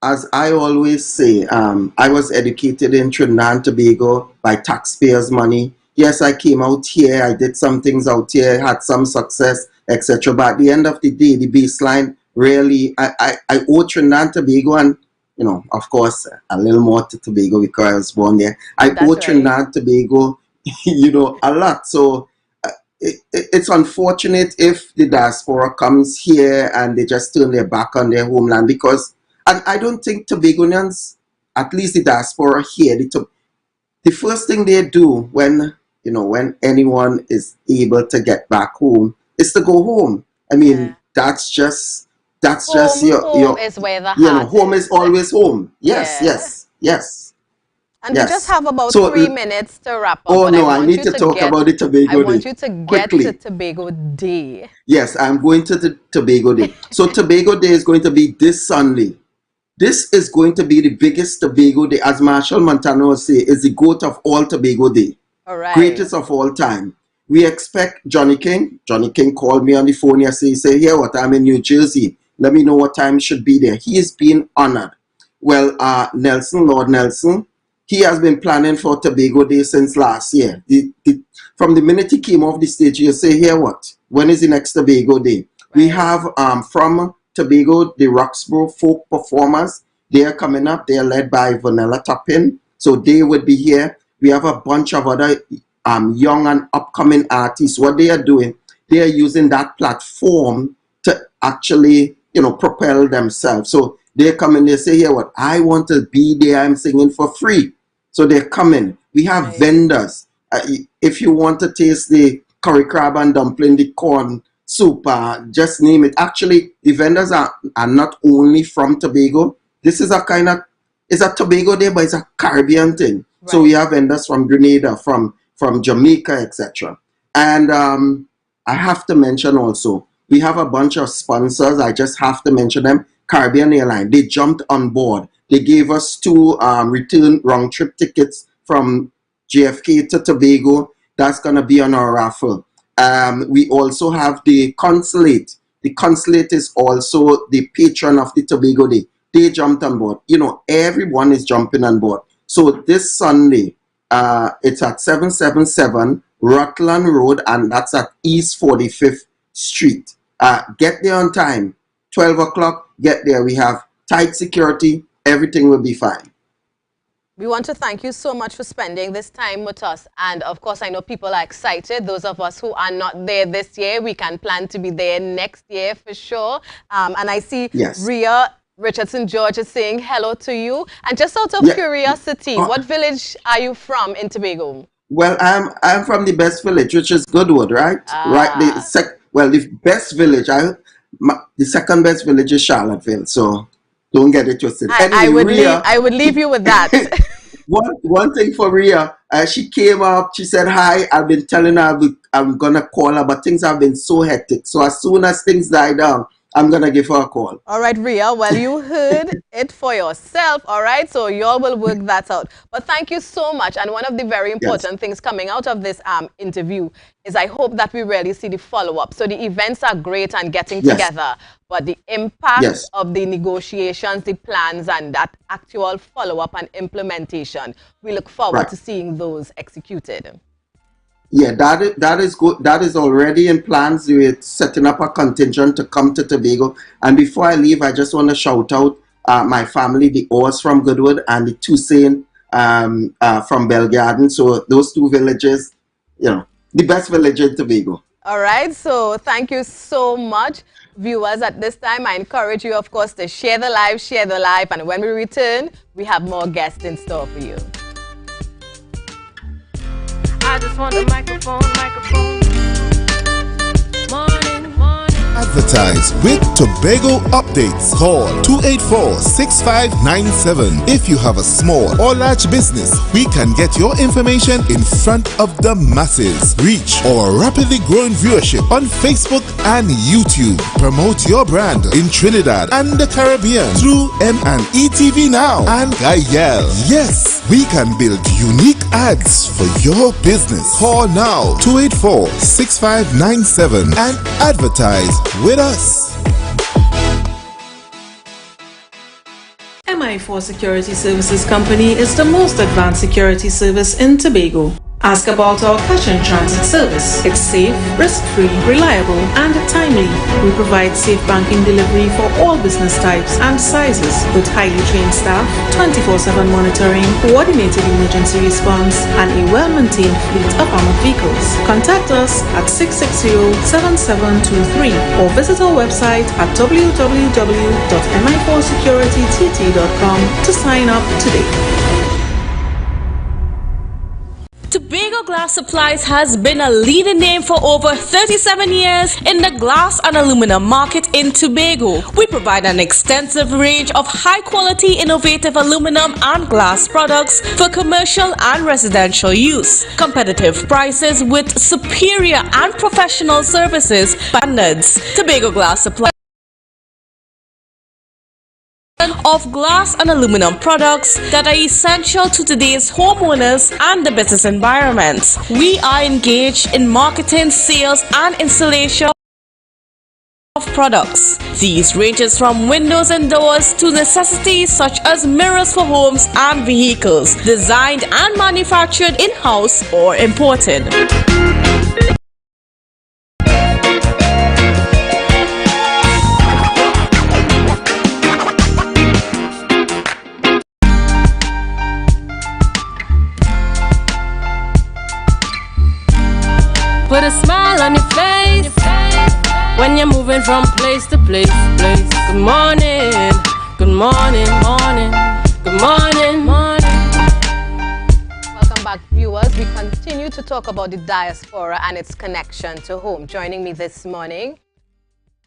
As I always say, I was educated in Trinidad and Tobago by taxpayers' money. Yes, I came out here, I did some things out here, had some success, etc. But at the end of the day, the baseline really, I owe Trinidad and Tobago, and of course, a little more to Tobago because I was born there. I owe Trinidad and Tobago, a lot. So it's unfortunate if the diaspora comes here and they just turn their back on their homeland, because, and I don't think Tobagonians, at least the diaspora here, the first thing they do when anyone is able to get back home is to go home. I mean, that's just home is where the heart home is always home. Yes. And we just have about 3 minutes to wrap up. Oh no, I need to talk about the Tobago Day. I want you to get to Tobago Day. Yes, I'm going to the Tobago Day. So Tobago Day is going to be this Sunday. This is going to be the biggest Tobago Day, as Marshall Montano will say, is the GOAT of all Tobago Day. All right. Greatest of all time. We expect Johnny King. Johnny King called me on the phone yesterday. He said, "Here, what I'm in New Jersey. Let me know what time should be there." He is being honored. Well, Lord Nelson, he has been planning for Tobago Day since last year. From the minute he came off the stage, he'll say, "Here, what? When is the next Tobago Day?" Right. We have from Tobago, the Roxborough folk performers. They are coming up. They are led by Vanilla Toppin. So they would be here. We have a bunch of other young and upcoming artists. What they are doing, they are using that platform to actually, propel themselves. So they come in, they say, "Here, what? I want to be there. I'm singing for free." So they're coming. We have vendors. If you want to taste the curry crab and dumpling, the corn soup, just name it. Actually, the vendors are not only from Tobago. This is it's a Tobago Day, but it's a Caribbean thing. Right. So we have vendors from Grenada, from Jamaica, etc. And I have to mention also, we have a bunch of sponsors. I just have to mention them. Caribbean Airlines, they jumped on board. They gave us 2 return round trip tickets from JFK to Tobago. That's going to be on our raffle. We also have the Consulate. The Consulate is also the patron of the Tobago Day. They jumped on board. Everyone is jumping on board. So this Sunday, it's at 777 Rutland Road, and that's at East 45th Street. Get there on time. 12 o'clock, get there. We have tight security. Everything will be fine. We want to thank you so much for spending this time with us. And of course, I know people are excited. Those of us who are not there this year, we can plan to be there next year for sure. And I see Rhea Richardson George is saying hello to you. And just out of curiosity, what village are you from in Tobago? Well, I'm from the best village, which is Goodwood, right? Right. The best village, the second best village is Charlottesville. So don't get it twisted. Anyway, I would leave you with that. one thing for Rhea, she came up, she said hi. I've been telling her I'm gonna call her, but things have been so hectic. So as soon as things die down, I'm going to give her a call. All right, Ria. Well, you heard it for yourself. All right. So y'all will work that out. But thank you so much. And one of the very important things coming out of this interview is I hope that we really see the follow-up. So the events are great and getting together. But the impact of the negotiations, the plans, and that actual follow-up and implementation, we look forward to seeing those executed. Yeah, that is good. That is already in plans. We're setting up a contingent to come to Tobago. And before I leave, I just want to shout out my family, the Oars from Goodwood and the Toussaint from Belgarden. So those two villages, you know, the best village in Tobago. All right. So thank you so much, viewers. At this time, I encourage you, of course, to share the live. And when we return, we have more guests in store for you. I just want a microphone. Advertise with Tobago Updates. Call 284-6597. If you have a small or large business, we can get your information in front of the masses. Reach our rapidly growing viewership on Facebook and YouTube. Promote your brand in Trinidad and the Caribbean through M&E TV Now and Gayel. Yes, we can build unique ads for your business. Call now 284-6597 and advertise with us. MI4 Security Services Company is the most advanced security service in Tobago. Ask about our cash and transit service. It's safe, risk-free, reliable, and timely. We provide safe banking delivery for all business types and sizes with highly trained staff, 24/7 monitoring, coordinated emergency response, and a well-maintained fleet of armored vehicles. Contact us at 660-7723 or visit our website at www.mi4securitytt.com to sign up today. Tobago Glass Supplies has been a leading name for over 37 years in the glass and aluminum market in Tobago. We provide an extensive range of high-quality, innovative aluminum and glass products for commercial and residential use. Competitive prices with superior and professional services standards. Tobago Glass Supplies of glass and aluminum products that are essential to today's homeowners and the business environment. We are engaged in marketing, sales, and installation of products. These ranges from windows and doors to necessities such as mirrors for homes and vehicles, designed and manufactured in-house or imported. Put a smile on your face when you're moving from place to place. Good morning, good morning, good morning. Welcome back, viewers. We continue to talk about the diaspora and its connection to home. Joining me this morning,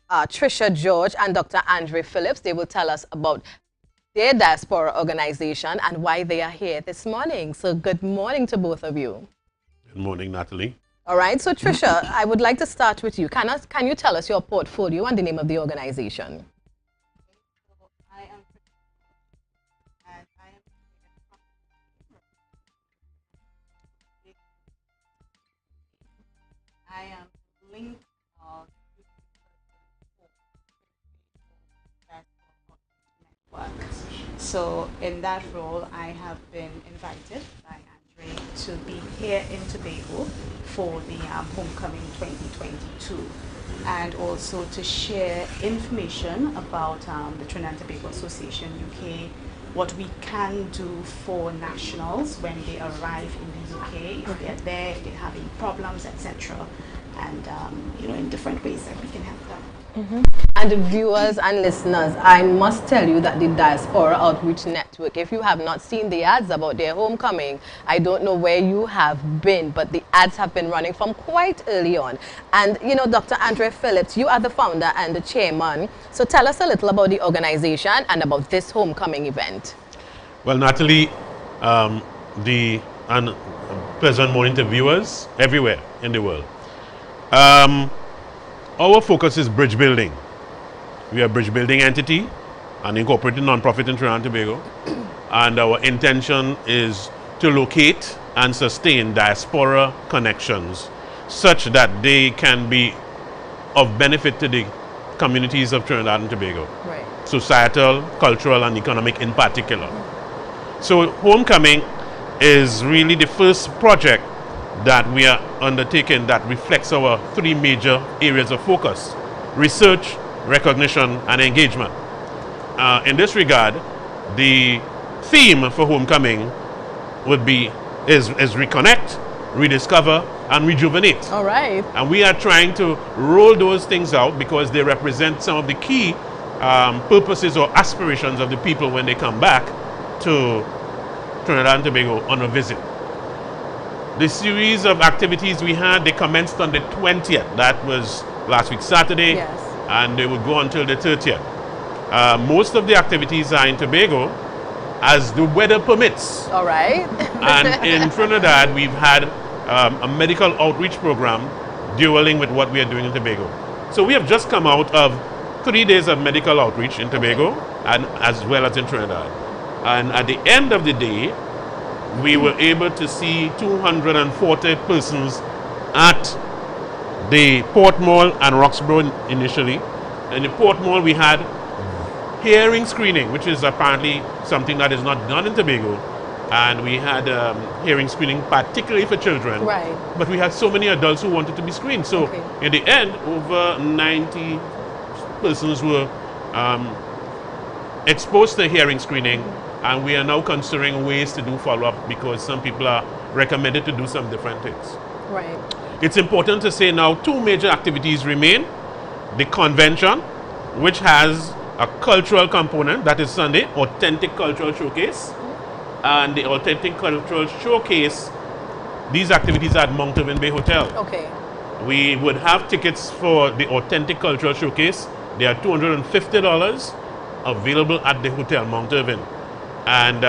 Trisha George and Dr. Andre Phillips. They will tell us about their diaspora organization and why they are here this morning. So good morning to both of you. Good morning, Natalie. All right, so Trisha, I would like to start with you. Can you tell us your portfolio and the name of the organization? I am linked network. So in that role, I have been invited by to be here in Tobago for the Homecoming 2022 and also to share information about the Trinidad and Tobago Association UK, what we can do for nationals when they arrive in the UK, if they're there, if they're having problems, etc. And in different ways that we can help them. And viewers and listeners, I must tell you that the Diaspora Outreach Network, if you have not seen the ads about their homecoming, I don't know where you have been, but the ads have been running from quite early on. And, Dr. Andre Phillips, you are the founder and the chairman. So tell us a little about the organization and about this homecoming event. Well, Natalie, pleasant morning to viewers everywhere in the world. Our focus is bridge building. We are a bridge building entity, an incorporated non-profit in Trinidad and Tobago. And our intention is to locate and sustain diaspora connections such that they can be of benefit to the communities of Trinidad and Tobago. Right. Societal, cultural, and economic in particular. So Homecoming is really the first project that we are undertaking that reflects our three major areas of focus: research, recognition, and engagement. In this regard, the theme for Homecoming is reconnect, rediscover, and rejuvenate. All right. And we are trying to roll those things out because they represent some of the key purposes or aspirations of the people when they come back to Trinidad and Tobago on a visit. The series of activities we had, they commenced on the 20th. That was last week Saturday. Yes. And they would go until the 30th. Most of the activities are in Tobago as the weather permits. All right. And in Trinidad, we've had a medical outreach program dueling with what we are doing in Tobago. So we have just come out of 3 days of medical outreach in Tobago and as well as in Trinidad. And at the end of the day, we were able to see 240 persons at the Port Mall and Roxborough initially. In the Port Mall, we had hearing screening, which is apparently something that is not done in Tobago. And we had hearing screening particularly for children. Right. But we had so many adults who wanted to be screened. So in the end, over 90 persons were exposed to hearing screening. And we are now considering ways to do follow-up because some people are recommended to do some different things. Right. It's important to say now 2 major activities remain. The convention, which has a cultural component, that is Sunday, Authentic Cultural Showcase. And the Authentic Cultural Showcase, these activities are at Mount Irving Bay Hotel. Okay. We would have tickets for the Authentic Cultural Showcase. They are $250 available at the Hotel Mount Irving. And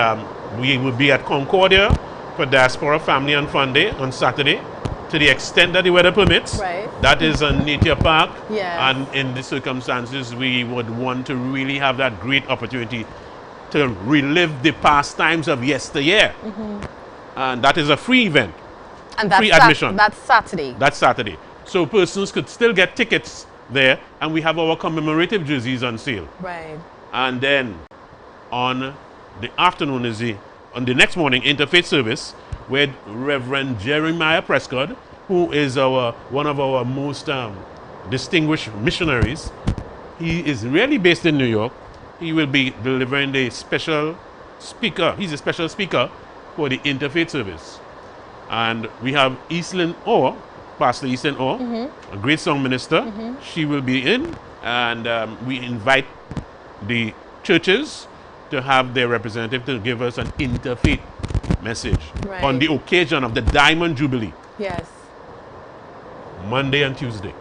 we will be at Concordia for Diaspora Family and Fun Day on Saturday, to the extent that the weather permits. Right. That is on Nature Park. Yes. And in the circumstances, we would want to really have that great opportunity to relive the pastimes of yesteryear. And that is a free event. And that's free admission. That's Saturday. That's Saturday. So persons could still get tickets there, and we have our commemorative jerseys on sale. Right. And then on the afternoon on the next morning, interfaith service, where Reverend Jeremiah Prescott, who is one of our most distinguished missionaries, he is really based in New York. He will be delivering the special speaker. He's a special speaker for the interfaith service. And we have Eastlyn Orr, Pastor Eastlyn Orr, a great song minister. She will be in, and we invite the churches to have their representative to give us an interfaith message on the occasion of the Diamond Jubilee. Yes. Monday and Tuesday.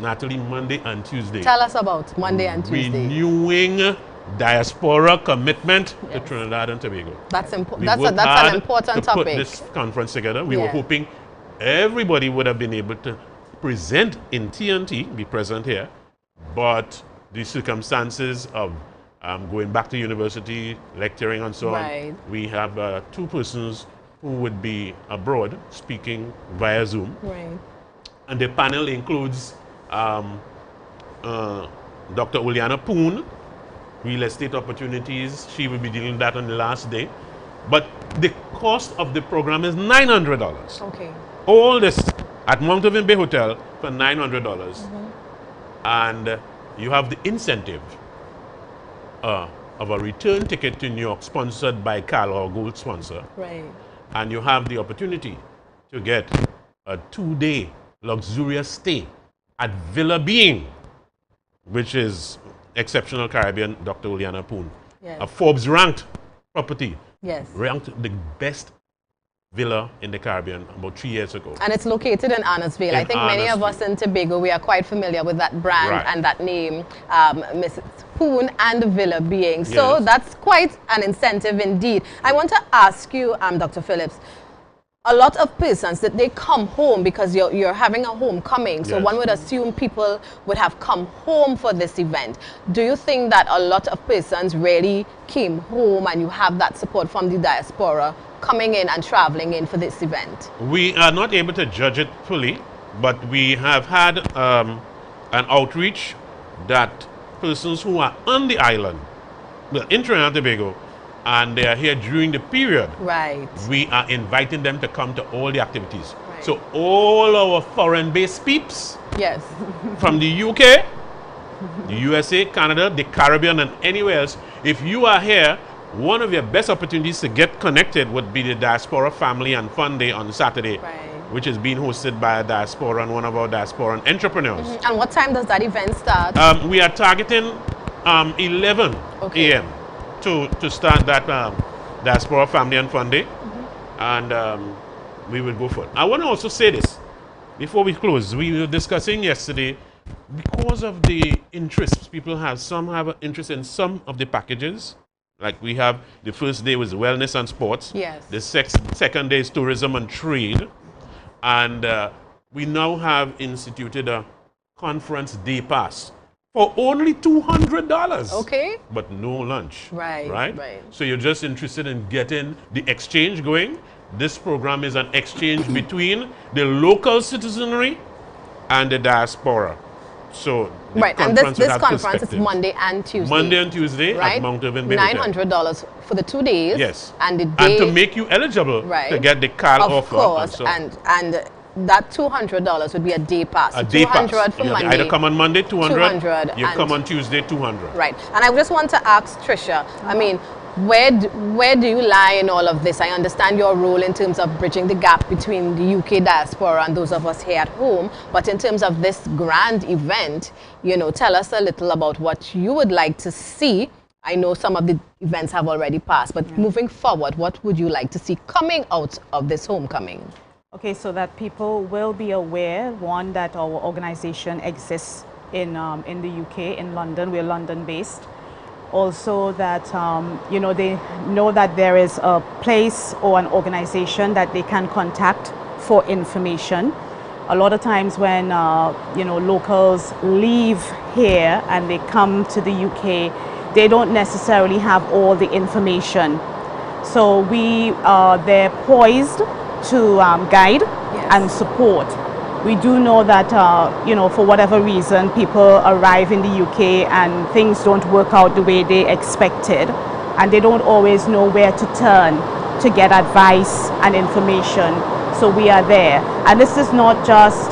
Natalie, Monday and Tuesday. Tell us about Monday and Tuesday. Renewing diaspora commitment to Trinidad and Tobago. That's important. That's an important topic. Put this conference together. We were hoping everybody would have been able to present in TNT, be present here, but the circumstances of going back to university, lecturing and so on, we have 2 persons who would be abroad speaking via Zoom. Right. And the panel includes Dr. Uliana Poon, real estate opportunities. She will be dealing with that on the last day. But the cost of the program is $900. Okay. All this at Mount Irving Bay Hotel for $900. And you have the incentive of a return ticket to New York sponsored by Cal, our gold sponsor. Right. And you have the opportunity to get a 2-day luxurious stay at Villa Being, which is exceptional Caribbean, Dr. Uliana Poon. Yes. A Forbes ranked property. Yes. Ranked the best villa in the Caribbean about 3 years ago. And it's located in Annisville. I think many of us in Tobago, we are quite familiar with that brand and that name, Mrs. Poon and Villa Being. So that's quite an incentive indeed. I want to ask you, Dr. Phillips, a lot of persons that they come home because you're having a homecoming, so Yes. one would assume people would have come home for this event. Do you think that a lot of persons really came home and you have that support from the diaspora coming in and traveling in for this event? We are not able to judge it fully, but we have had an outreach that persons who are on the island, well, in Trinidad and Tobago, and they are here during the period, right, we are inviting them to come to all the activities. Right. So all our foreign-based peeps, yes, from the UK, the USA, Canada, the Caribbean, and anywhere else, if you are here, one of your best opportunities to get connected would be the Diaspora Family and Fun Day on Saturday, right, which is being hosted by a diaspora and one of our diaspora entrepreneurs. And what time does that event start? We are targeting 11 a.m. to start that Diaspora Family and Fun Day, and we will go for it. I want to also say this before we close. We were discussing yesterday, because of the interests people have, some have an interest in some of the packages. Like we have, the first day was wellness and sports. Yes. The second day is tourism and trade. And we now have instituted a conference day pass for only $200. Okay. But no lunch. Right. Right? So you're just interested in getting the exchange going. This program is an exchange between the local citizenry and the diaspora. So right, and this conference is Monday and Tuesday. Monday and Tuesday, right? at Mount Irvin. $900 for the 2 days. Yes. And the day, and to make you eligible, right, to get the car offer. Of course, and that $200 would be a day pass. A day pass. For you Monday. Either come on Monday, 200. You and come on Tuesday, 200. Right. And I just want to ask Trisha, I mean, where do you lie in all of this? I understand your role in terms of bridging the gap between the UK diaspora and those of us here at home. But in terms of this grand event, you know, tell us a little about what you would like to see. I know some of the events have already passed, but moving forward, what would you like to see coming out of this homecoming? Okay, so that people will be aware, one, that our organization exists in the UK, in London. We're London-based. Also that, you know, they know that there is a place or an organization that they can contact for information. A lot of times when, you know, locals leave here and they come to the UK, they don't necessarily have all the information. So we are there poised to guide and support. We do know that, you know, for whatever reason, people arrive in the UK and things don't work out the way they expected, and they don't always know where to turn to get advice and information. So we are there. And this is not just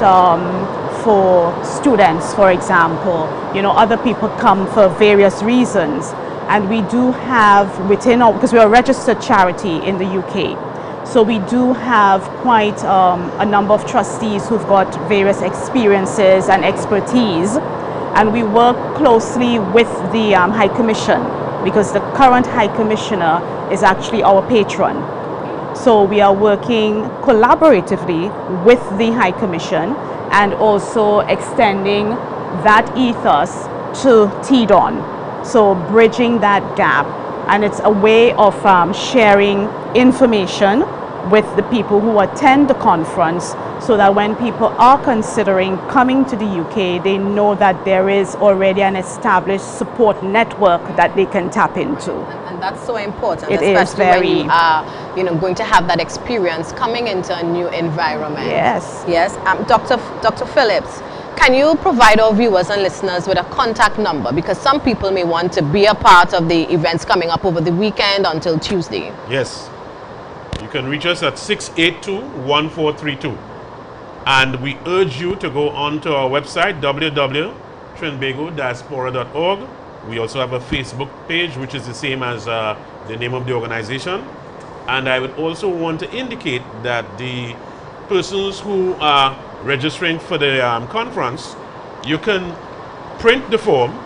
for students, for example. You know, other people come for various reasons. And we do have within our, because we're a registered charity in the UK, so we do have quite a number of trustees who've got various experiences and expertise, and we work closely with the High Commission, because the current High Commissioner is actually our patron. So we are working collaboratively with the High Commission and also extending that ethos to TDON, so bridging that gap. And it's a way of sharing information with the people who attend the conference, so that when people are considering coming to the UK, they know that there is already an established support network that they can tap into. And that's so important, it especially is very, when you are, you know, going to have that experience coming into a new environment. Yes. Yes. Dr. Phillips, can you provide our viewers and listeners with a contact number? Because some people may want to be a part of the events coming up over the weekend until Tuesday. Yes. You can reach us at 682-1432. And we urge you to go on to our website, www.trinbagodiaspora.org. We also have a Facebook page, which is the same as the name of the organization. And I would also want to indicate that the persons who are registering for the conference, you can print the form,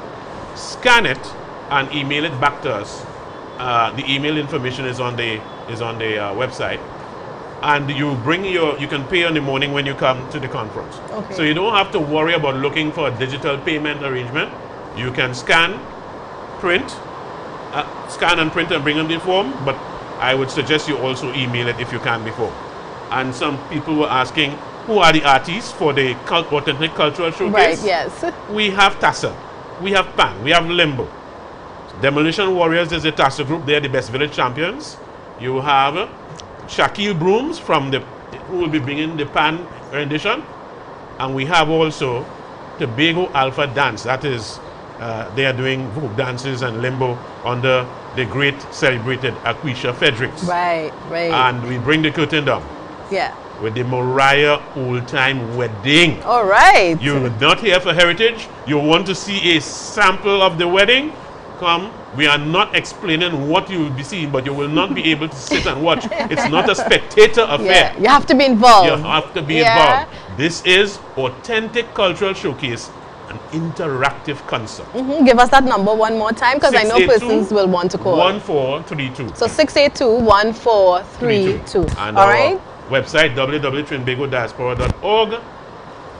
scan it, and email it back to us. The email information is on the website, and you can pay in the morning when you come to the conference. Okay. So you don't have to worry about looking for a digital payment arrangement. You can scan and print and bring in the form, but I would suggest you also email it if you can before. And some people were asking, who are the artists for the authentic cultural showcase? Right, yes. We have TASA, we have PAN, we have Limbo. Demolition Warriors is a TASA group. They're the best village champions. You have Shaquille Brooms who will be bringing the PAN rendition. And we have also Tobago Alpha Dance. That is, they are doing folk dances and limbo under the great celebrated Aquisha Fredericks. Right. And we bring the curtain down. Yeah. With the Mariah Old Time Wedding. All right. You're not here for heritage. You want to see a sample of the wedding? Come. We are not explaining what you will be seeing, but you will not be able to sit and watch. It's not a spectator affair. Yeah. You have to be involved. You have to be involved. This is authentic cultural showcase, an interactive concert. Give us that number one more time, because I know persons will want to call. 1432. So 682-1432. And all right. Website www.trinbagodiaspora.org,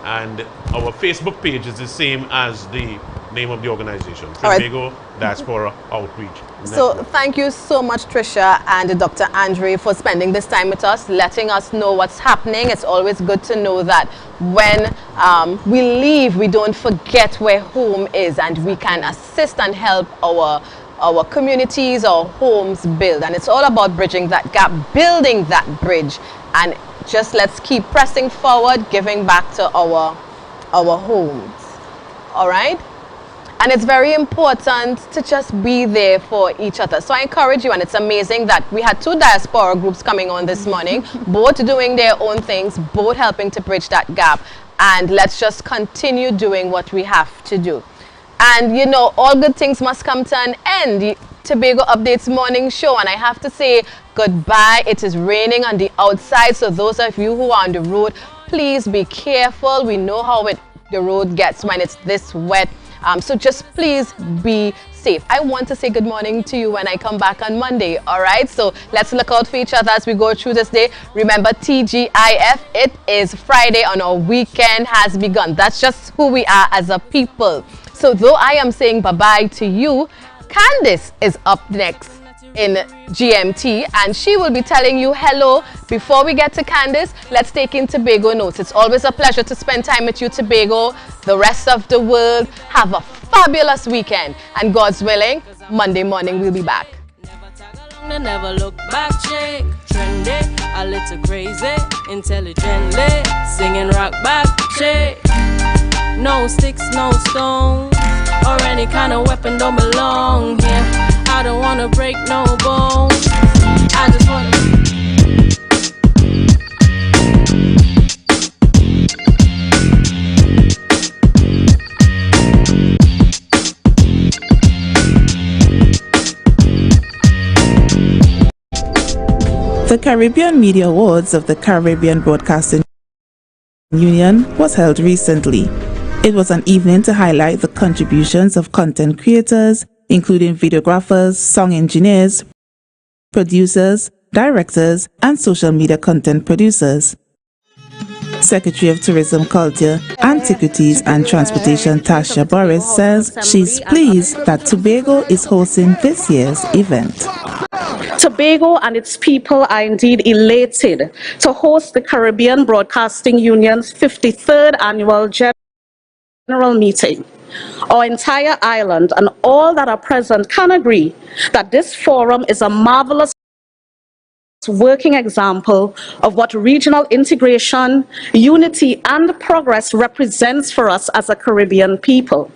and our Facebook page is the same as the name of the organization, Tobago Diaspora Outreach Network. So thank you so much, Tricia and Dr. Andre, for spending this time with us, letting us know what's happening. It's always good to know that when we leave, we don't forget where home is, and we can assist and help our communities, our homes build. And it's all about bridging that gap, building that bridge, and just let's keep pressing forward, giving back to our homes. All right? And it's very important to just be there for each other. So I encourage you, and it's amazing that we had 2 diaspora groups coming on this morning, both doing their own things, both helping to bridge that gap. And let's just continue doing what we have to do. And you know, all good things must come to an end. The Tobago Updates morning show, and I have to say goodbye. It is raining on the outside, so those of you who are on the road, please be careful. We know how the road gets when it's this wet. So just please be safe. I want to say good morning to you when I come back on Monday, all right? So let's look out for each other as we go through this day. Remember, TGIF, it is Friday and our weekend has begun. That's just who we are as a people. So though I am saying bye-bye to you, Candice is up next in GMT, and she will be telling you hello. Before we get to Candice, let's take in Tobago notes. It's always a pleasure to spend time with you, Tobago. The rest of the world, have a fabulous weekend, and God's willing, Monday morning we'll be back. Never look back, chick. Trendy, a little crazy, intelligently singing rock back, chick. No sticks, no stones, or any kind of weapon don't belong here. I don't wanna break no bones. I just wanna. The Caribbean Media Awards of the Caribbean Broadcasting Union was held recently. It was an evening to highlight the contributions of content creators, including videographers, song engineers, producers, directors, and social media content producers. Secretary of Tourism, Culture, Antiquities and Transportation Tasha Boris says she's pleased that Tobago is hosting this year's event. Tobago and its people are indeed elated to host the Caribbean Broadcasting Union's 53rd annual general meeting. Our entire island and all that are present can agree that this forum is a marvelous working example of what regional integration, unity, and progress represents for us as a Caribbean people.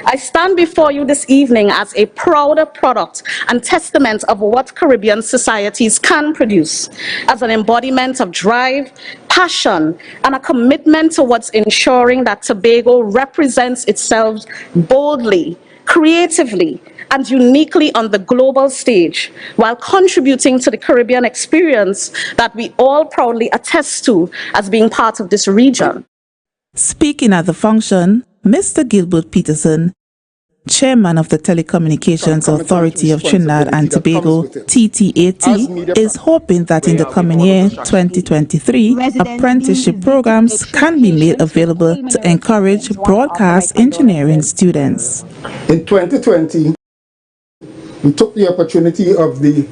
I stand before you this evening as a proud product and testament of what Caribbean societies can produce, as an embodiment of drive, passion, and a commitment towards ensuring that Tobago represents itself boldly, creatively, and uniquely on the global stage, while contributing to the Caribbean experience that we all proudly attest to as being part of this region. Speaking at the function, Mr. Gilbert Peterson, Chairman of the Telecommunications Authority of Trinidad and Tobago, TTAT, is hoping that in the coming year, 2023, apprenticeship programs can be made available to encourage broadcast engineering students. In 2020, we took the opportunity of the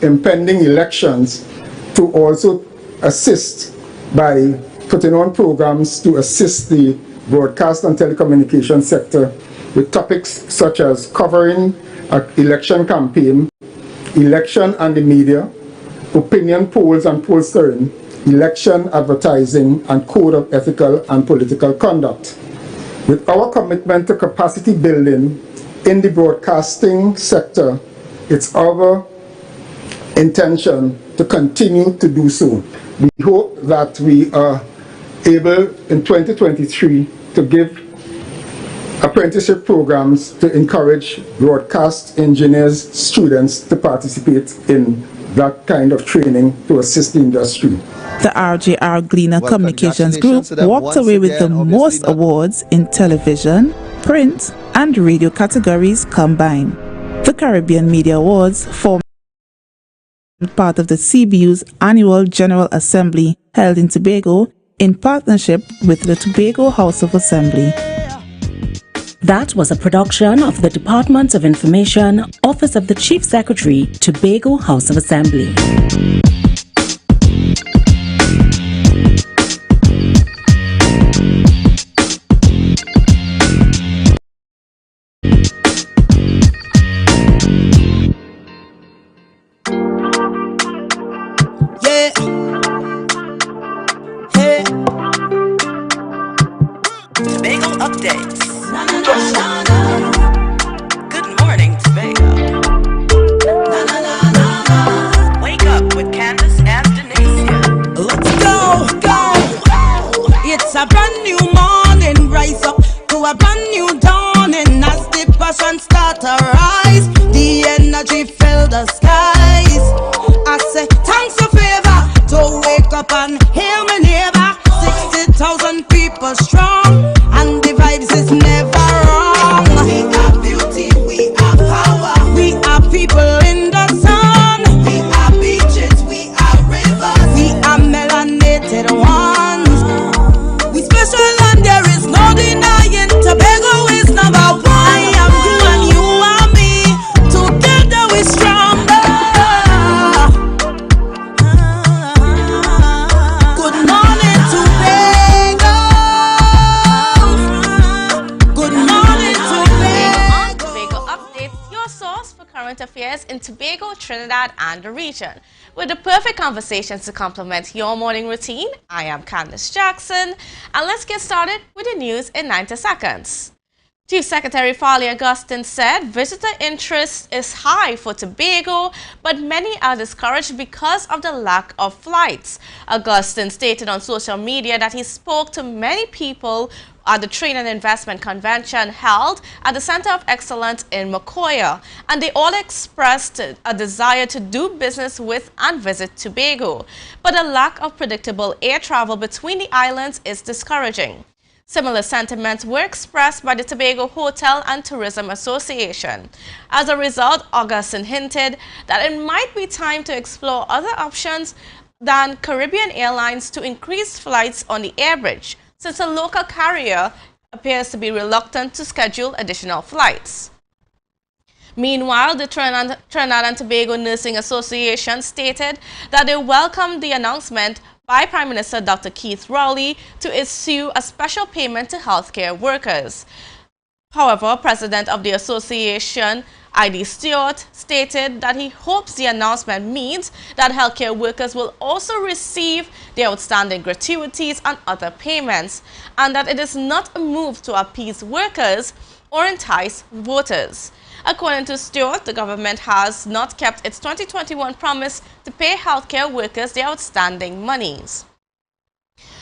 impending elections to also assist by putting on programs to assist the broadcast and telecommunication sector with topics such as covering an election campaign, election and the media, opinion polls and pollstering, election advertising, and code of ethical and political conduct. With our commitment to capacity building in the broadcasting sector, it's our intention to continue to do so. We hope that we are able in 2023 to give apprenticeship programs to encourage broadcast engineers, students to participate in that kind of training to assist the industry. The RJR Gleaner Communications Group walked away with the most awards in television, print, and radio categories combined. The Caribbean Media Awards form part of the CBU's annual General Assembly held in Tobago in partnership with the Tobago House of Assembly. That was a production of the Department of Information, Office of the Chief Secretary, Tobago House of Assembly. Tobago updates. Good morning, Tobago. Wake up with Candace and Denasia. Let's go. It's a brand new morning. Rise up to a brand new dawning. As the passion start to rise, the energy fill the skies. I say thanks for favor to wake up and hear me neighbor. 60,000 people strong, and the vibes is never wrong. We are beauty, we are power. We are people in the sun. We are beaches, we are rivers. We are melanated ones. We special and there is no denying. Tobago is number one. I am you and you are me. Together we stronger. Good morning, Tobago. Good morning, Tobago. Tobago Updates, your source for current affairs in Tobago, Trinidad, and the region. With the perfect conversations to complement your morning routine, I am Candace Jackson, and let's get started with the news in 90 seconds. Chief Secretary Farley Augustine said visitor interest is high for Tobago, but many are discouraged because of the lack of flights. Augustine stated on social media that he spoke to many people at the Trade and Investment Convention held at the Center of Excellence in Mokoya, and they all expressed a desire to do business with and visit Tobago. But a lack of predictable air travel between the islands is discouraging. Similar sentiments were expressed by the Tobago Hotel and Tourism Association. As a result, Augustine hinted that it might be time to explore other options than Caribbean Airlines to increase flights on the air bridge, since a local carrier appears to be reluctant to schedule additional flights. Meanwhile, the Trinidad and Tobago Nursing Association stated that they welcomed the announcement by Prime Minister Dr. Keith Rowley to issue a special payment to healthcare workers. However, President of the association, I.D. Stewart, stated that he hopes the announcement means that healthcare workers will also receive their outstanding gratuities and other payments, and that it is not a move to appease workers or entice voters. According to Stewart, the government has not kept its 2021 promise to pay healthcare workers their outstanding monies.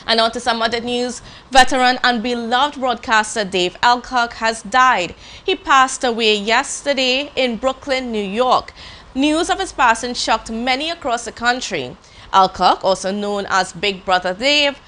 And on to some other news. Veteran and beloved broadcaster Dave Alcock has died. He passed away yesterday in Brooklyn, New York. News of his passing shocked many across the country. Alcock, also known as Big Brother Dave,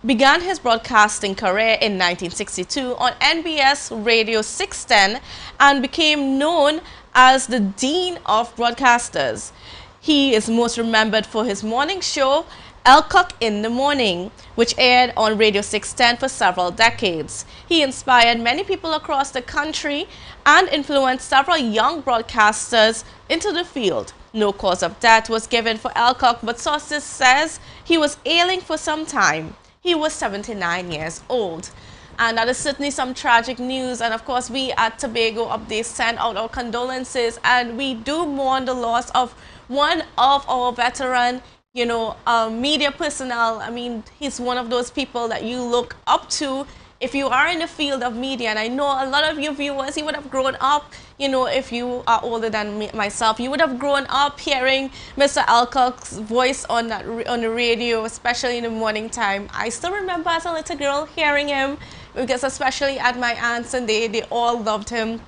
began his broadcasting career in 1962 on NBS Radio 610 and became known as the Dean of Broadcasters. He is most remembered for his morning show, Alcock in the Morning, which aired on Radio 610 for several decades. He inspired many people across the country and influenced several young broadcasters into the field. No cause of death was given for Alcock, but sources says he was ailing for some time. He was 79 years old. And that is certainly some tragic news. And of course, we at Tobago Update send out our condolences, and we do mourn the loss of one of our veteran, media personnel. I mean, he's one of those people that you look up to if you are in the field of media. And I know a lot of your viewers, you would have grown up, if you are older than myself, you would have grown up hearing Mr. Alcock's voice on the radio, especially in the morning time. I still remember as a little girl hearing him, because especially at my aunt's, and they all loved him.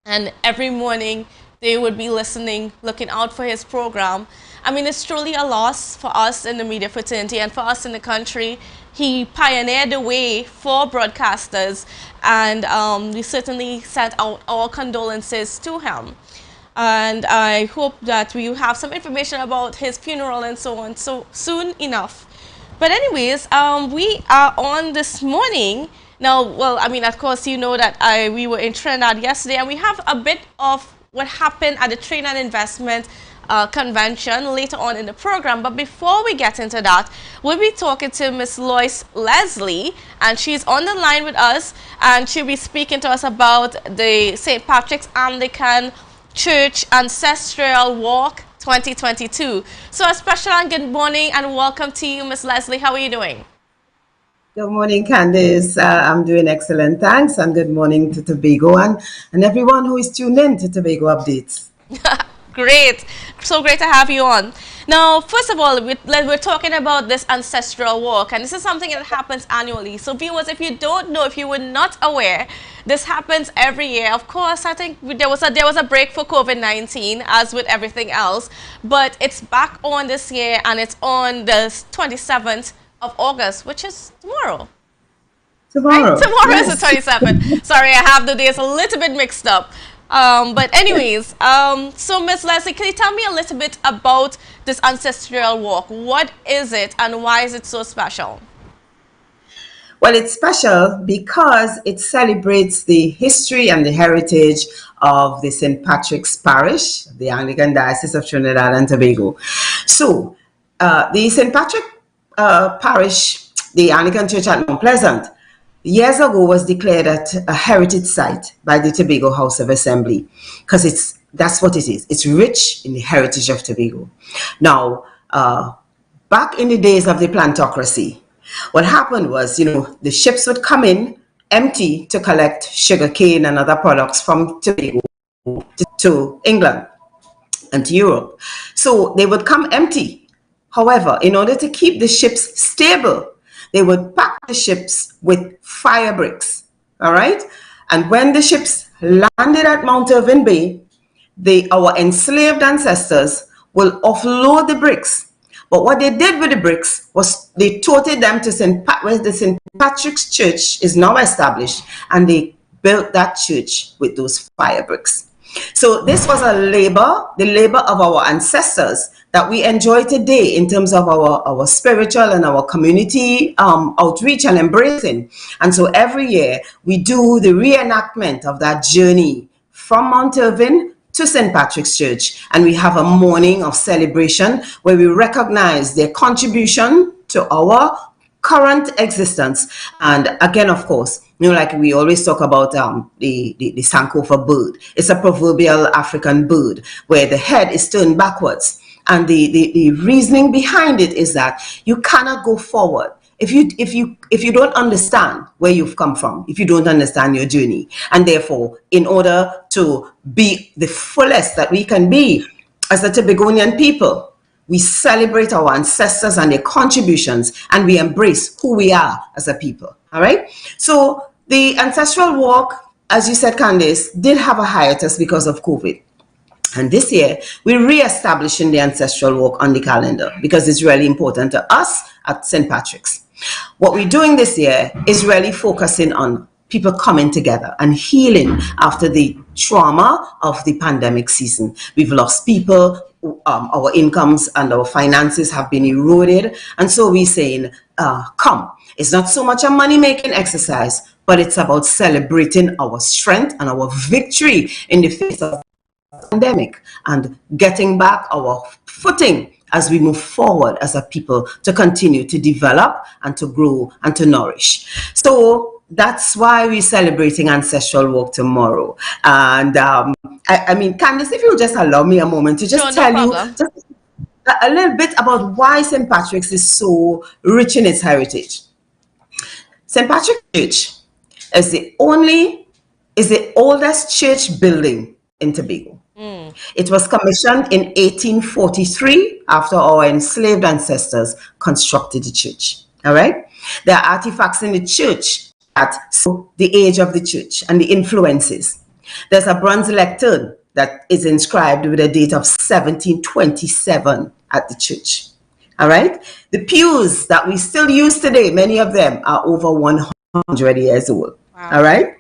And every morning they would be listening, looking out for his program. I mean, it's truly a loss for us in the media fraternity and for us in the country. He pioneered the way for broadcasters, and we certainly sent out our condolences to him. And I hope that we have some information about his funeral and so on so soon enough. But anyways, we are on this morning. Now, well, I mean, of course, you know that we were in Trinidad yesterday, and we have a bit of what happened at the Trade and Investment Convention later on in the program. But before we get into that, we'll be talking to Miss Lois Leslie, and she's on the line with us, and she'll be speaking to us about the St. Patrick's Anglican Church Ancestral Walk 2022. So a special and good morning and welcome to you, Miss Leslie. How are you doing? Good morning, Candice. I'm doing excellent, thanks, and good morning to Tobago and everyone who is tuned in to Tobago Updates. Great. So great to have you on. Now, first of all, we're talking about this ancestral walk, and this is something that happens annually. So viewers, if you don't know, if you were not aware, this happens every year. Of course, I think there was a break for COVID-19, as with everything else, but it's back on this year, and it's on the 27th of August, which is tomorrow. Tomorrow. Right? Tomorrow is the 27th. Sorry, I have the days a little bit mixed up. But anyways, so Miss Leslie, can you tell me a little bit about this ancestral walk? What is it and why is it so special? Well, it's special because it celebrates the history and the heritage of the St. Patrick's Parish, the Anglican Diocese of Trinidad and Tobago. So, the St. Patrick Parish, the Anglican Church at Mount Pleasant, years ago was declared a heritage site by the Tobago House of Assembly, because that's what it is. It's rich in the heritage of Tobago. Now, back in the days of the plantocracy, what happened was, the ships would come in empty to collect sugarcane and other products from Tobago to England and to Europe. So they would come empty. However, in order to keep the ships stable, they would pack the ships with fire bricks, all right? And when the ships landed at Mount Irving Bay, our enslaved ancestors will offload the bricks. But what they did with the bricks was they toted them to where the St. Patrick's Church is now established, and they built that church with those fire bricks. So this was the labor of our ancestors that we enjoy today in terms of our spiritual and our community outreach and embracing. And so every year we do the reenactment of that journey from Mount Irving to St. Patrick's Church. And we have a morning of celebration where we recognize their contribution to our current existence. And again, of course, like we always talk about the Sankofa bird. It's a proverbial African bird where the head is turned backwards. And the reasoning behind it is that you cannot go forward if you don't understand where you've come from, if you don't understand your journey. And therefore, in order to be the fullest that we can be as the Tobagonian people, we celebrate our ancestors and their contributions, and we embrace who we are as a people. All right? So the ancestral walk, as you said, Candice, did have a hiatus because of COVID. And this year, we're re-establishing the ancestral walk on the calendar because it's really important to us at St. Patrick's. What we're doing this year is really focusing on people coming together and healing after the trauma of the pandemic season. We've lost people, our incomes and our finances have been eroded. And so we're saying, come. It's not so much a money-making exercise, but it's about celebrating our strength and our victory in the face of the pandemic and getting back our footing as we move forward as a people to continue to develop and to grow and to nourish. So that's why we're celebrating Ancestral Walk tomorrow. And I mean, Candice, if you'll just allow me a moment to just tell you just a little bit about why St. Patrick's is so rich in its heritage. St. Patrick's Church is the oldest church building in Tobago. It was commissioned in 1843 after our enslaved ancestors constructed the church. All right? There are artifacts in the church that show the age of the church and the influences. There's a bronze lectern that is inscribed with a date of 1727 at the church. All right? The pews that we still use today, many of them are over 100 years old. Wow. All right?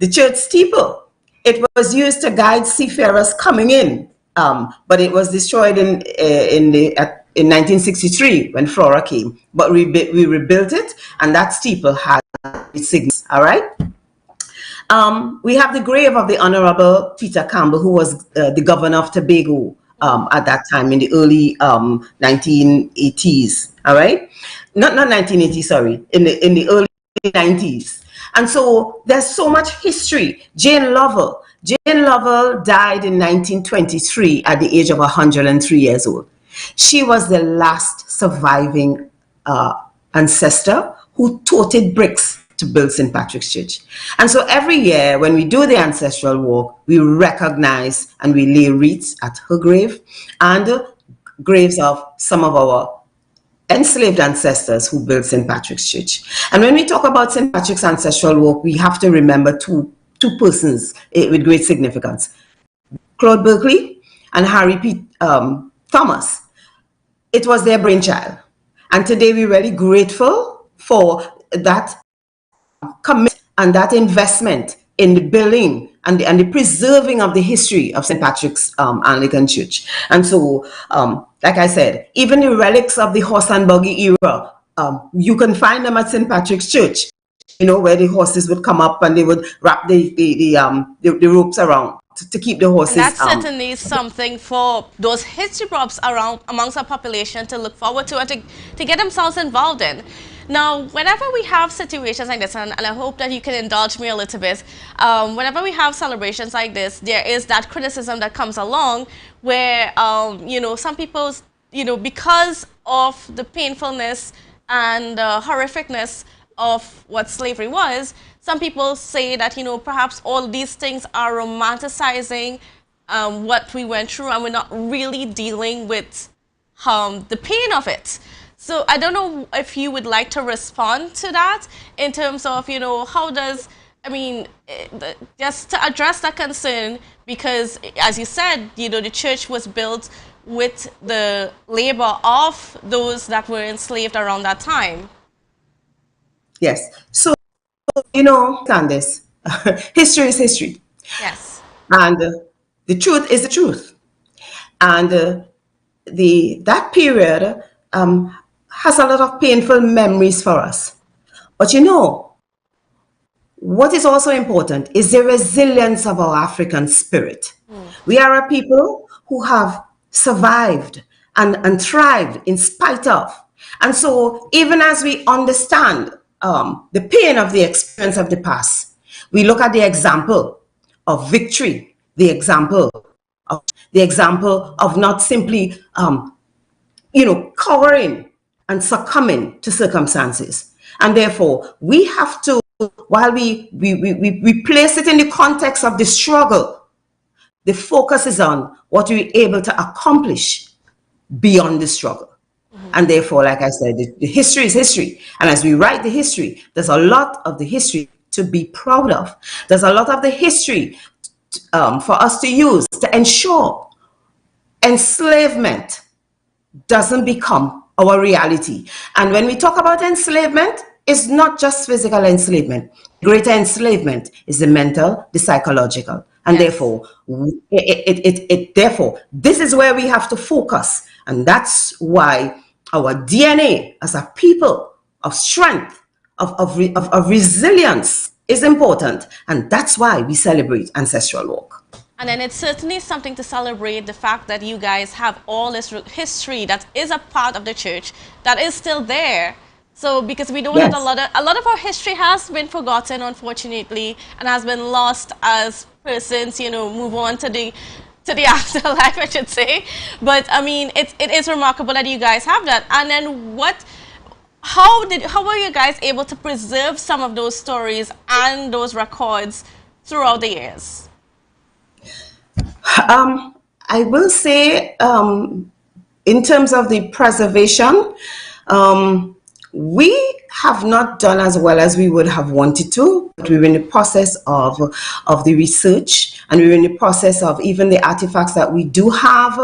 The church steeple, it was used to guide seafarers coming in, but it was destroyed in 1963 when Flora came. But we rebuilt it, and that steeple had its signals. All right. We have the grave of the Honorable Peter Campbell, who was the governor of Tobago at that time in the early 1980s. All right, not 1980s. Sorry, in the early 90s. And so there's so much history. Jane Lovell died in 1923 at the age of 103 years old. She was the last surviving ancestor who toted bricks to build St. Patrick's Church. And so every year when we do the Ancestral Walk, we recognize and we lay wreaths at her grave and graves of some of our enslaved ancestors who built St. Patrick's Church. And when we talk about St. Patrick's Ancestral Walk, we have to remember two persons with great significance. Claude Berkeley and Harry P. Thomas. It was their brainchild. And today we're really grateful for that commitment and that investment in the building and the preserving of the history of St. Patrick's Anglican Church. And so, like I said, even the relics of the horse and buggy era, you can find them at St. Patrick's Church, you know, where the horses would come up and they would wrap the ropes around to keep the horses. And that's certainly something for those history buffs around amongst our population to look forward to and to get themselves involved in. Now, whenever we have situations like this, and I hope that you can indulge me a little bit, whenever we have celebrations like this, there is that criticism that comes along where, you know, some people, you know, because of the painfulness and horrificness of what slavery was, some people say that, you know, perhaps all these things are romanticizing what we went through and we're not really dealing with the pain of it. So I don't know if you would like to respond to that in terms of, you know, how does, I mean, just to address that concern, because as you said, you know, the church was built with the labor of those that were enslaved around that time. Yes. So, you know, Candice, history is history. Yes. And the truth is the truth. And that period has a lot of painful memories for us. But you know, what is also important is the resilience of our African spirit. We are a people who have survived and thrived in spite of. And so even as we understand the pain of the experience of the past, we look at the example of victory, the example of not simply, you know, cowering and succumbing to circumstances. And therefore, we have to, while we place it in the context of the struggle, the focus is on what we're able to accomplish beyond the struggle. And therefore, like I said, the history is history. And as we write the history, there's a lot of the history to be proud of. There's a lot of the history for us to use to ensure enslavement doesn't become our reality. And when we talk about enslavement, is not just physical enslavement. Greater enslavement is the mental, the psychological. And therefore, therefore, this is where we have to focus. And that's why our DNA as a people of strength, of resilience is important. And that's why we celebrate ancestral work. And then it's certainly something to celebrate the fact that you guys have all this history that is a part of the church that is still there. So because we know that a lot of our history has been forgotten, unfortunately, and has been lost as persons, you know, move on to the afterlife, I should say. But I mean, it is remarkable that you guys have that. And then how were you guys able to preserve some of those stories and those records throughout the years? I will say, in terms of the preservation, we have not done as well as we would have wanted to. But we were in the process of the research, and we were in the process of even the artifacts that we do have,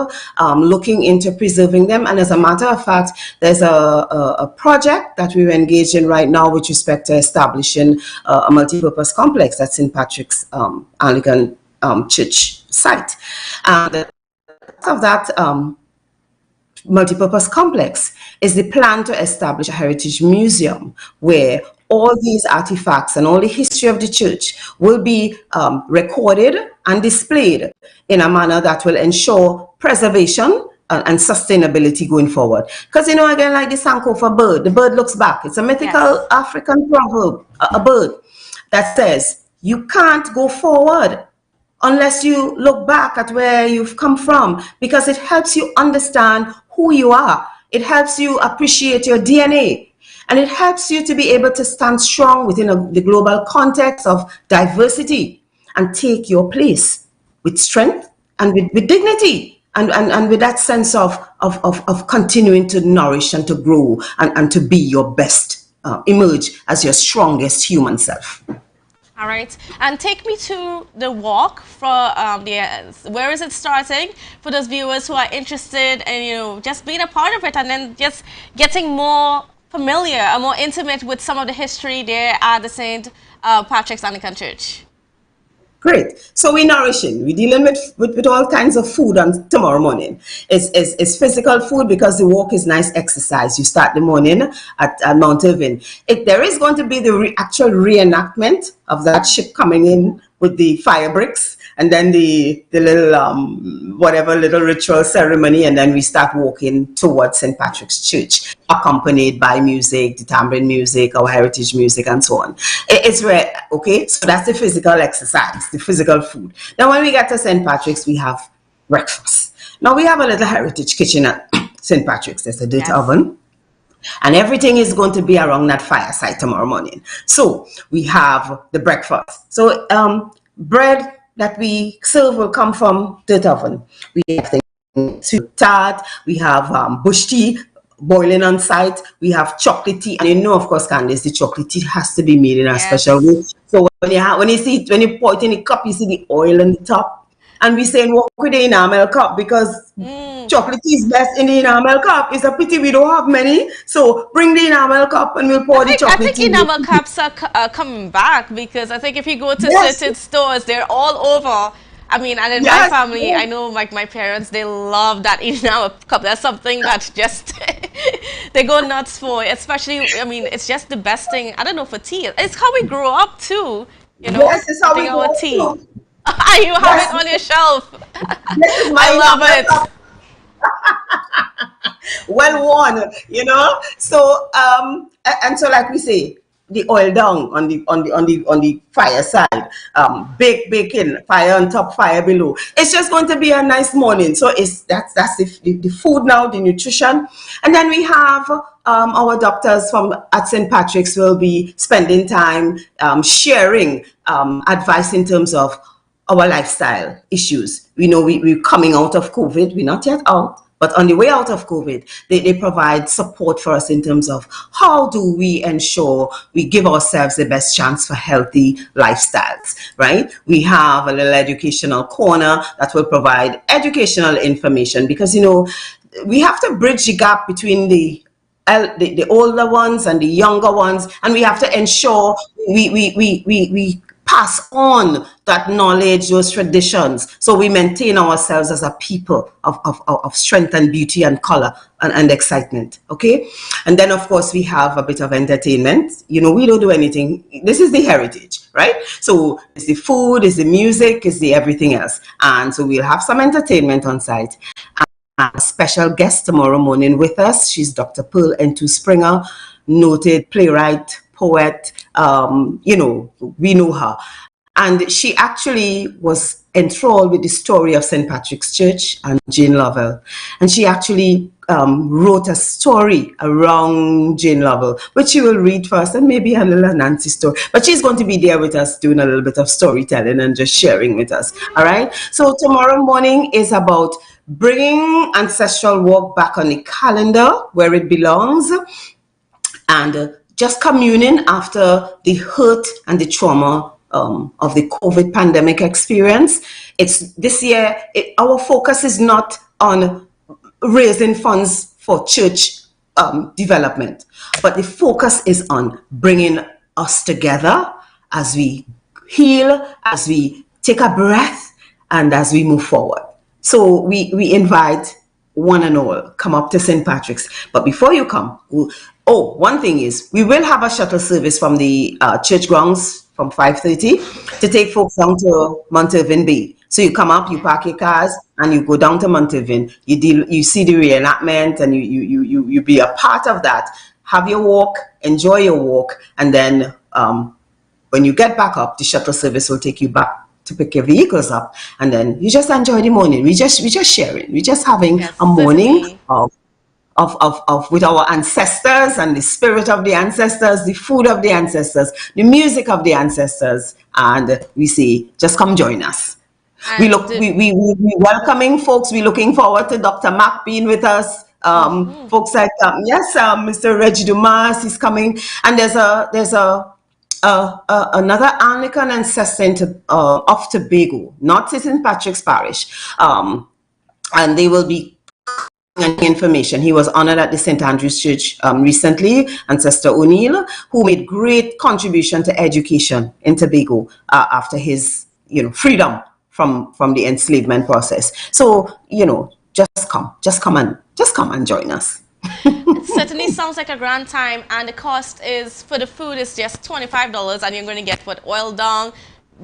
looking into preserving them. And as a matter of fact, there's a project that we're engaged in right now with respect to establishing a multipurpose complex at St. Patrick's Anglican Church site. And of that multipurpose complex is the plan to establish a heritage museum where all these artifacts and all the history of the church will be recorded and displayed in a manner that will ensure preservation and sustainability going forward. Because, you know, again, like the Sankofa bird, the bird looks back. It's a mythical African proverb, a bird that says, you can't go forward unless you look back at where you've come from, because it helps you understand who you are. It helps you appreciate your DNA, and it helps you to be able to stand strong within the global context of diversity and take your place with strength and with dignity and with that sense of continuing to nourish and to grow and to be your best, emerge as your strongest human self. All right, and take me to the walk for where is it starting for those viewers who are interested in, you know, just being a part of it and then just getting more familiar and more intimate with some of the history there at the St. Patrick's Anglican Church. Great. So we're nourishing. We're dealing with all kinds of food on tomorrow morning. It's physical food because the walk is nice exercise. You start the morning at Mount Irving. There is going to be the actual reenactment of that ship coming in with the fire bricks, and then the little whatever little ritual ceremony, and then we start walking towards St. Patrick's Church, accompanied by music, the tambourine music, our heritage music, and so on. It's rare, okay? So that's the physical exercise, the physical food. Now, when we get to St. Patrick's, we have breakfast. Now, we have a little heritage kitchen at St. Patrick's. There's a dirt oven. And everything is going to be around that fireside tomorrow morning. So we have the breakfast. So bread that we serve will come from dirt oven. We have things to tart. We have bush tea boiling on site. We have chocolate tea, and you know, of course, Candice, the chocolate tea has to be made in a special way. So when you pour it in the cup, you see the oil on the top. And we saying walk with the enamel cup because chocolate tea is best in the enamel cup. It's a pity we don't have many. So bring the enamel cup and we'll pour the chocolate tea. I think enamel cups are coming back, because I think if you go to certain stores, they're all over. I mean, and in my family, I know like my parents, they love that enamel cup. That's something that just, they go nuts for, especially, I mean, it's just the best thing. I don't know, for tea. It's how we grew up too, you know. Yes, it's how we grew up tea. You have it on your shelf. I love it. Well worn, you know. So and so, like we say, the oil down on the fire side, baking, fire on top, fire below. It's just going to be a nice morning. So that's the food now, the nutrition, and then we have our doctors at St. Patrick's will be spending time sharing advice in terms of our lifestyle issues. We know we're coming out of COVID. We're not yet out, but on the way out of COVID, they provide support for us in terms of how do we ensure we give ourselves the best chance for healthy lifestyles, right? We have a little educational corner that will provide educational information, because, you know, we have to bridge the gap between the the older ones and the younger ones, and we have to ensure we pass on that knowledge, those traditions, so we maintain ourselves as a people of strength and beauty and color and excitement. Okay, and then of course we have a bit of entertainment. You know, we don't do anything. This is the heritage, right? So it's the food, it's the music, it's the everything else, and so we'll have some entertainment on site. A special guest tomorrow morning with us. She's Dr. Pearl N2 Springer, noted playwright, poet. You know, we know her. And she actually was enthralled with the story of St. Patrick's Church and Jane Lovell. And she actually wrote a story around Jane Lovell, which she will read first and maybe a little Nancy story. But she's going to be there with us doing a little bit of storytelling and just sharing with us. All right. So tomorrow morning is about bringing ancestral work back on the calendar where it belongs, and just communing after the hurt and the trauma of the COVID pandemic experience. It's this year, our focus is not on raising funds for church development, but the focus is on bringing us together as we heal, as we take a breath, and as we move forward. So we invite one and all, come up to St. Patrick's. But before you come, one thing is, we will have a shuttle service from the church grounds from 5:30 to take folks down to Mount Irving Bay. So you come up, you park your cars, and you go down to Mount Irving. You see the reenactment, and you be a part of that. Have your walk, enjoy your walk, and then when you get back up, the shuttle service will take you back to pick your vehicles up, and then you just enjoy the morning. We just sharing. We just having a morning of with our ancestors and the spirit of the ancestors, the food of the ancestors, the music of the ancestors, and we say, just come join us. We welcoming folks. We're looking forward to Dr. Mac being with us. Folks like Mr. Reggie Dumas is coming, and there's another Anglican ancestor of Tobago, not St. Patrick's Parish, and they will be information. He was honored at the St. Andrew's Church recently, Ancestor O'Neill, who made great contribution to education in Tobago after his freedom from the enslavement process. So just come and join us. It certainly sounds like a grand time, and the cost is for the food is just $25, and you're going to get oil dong,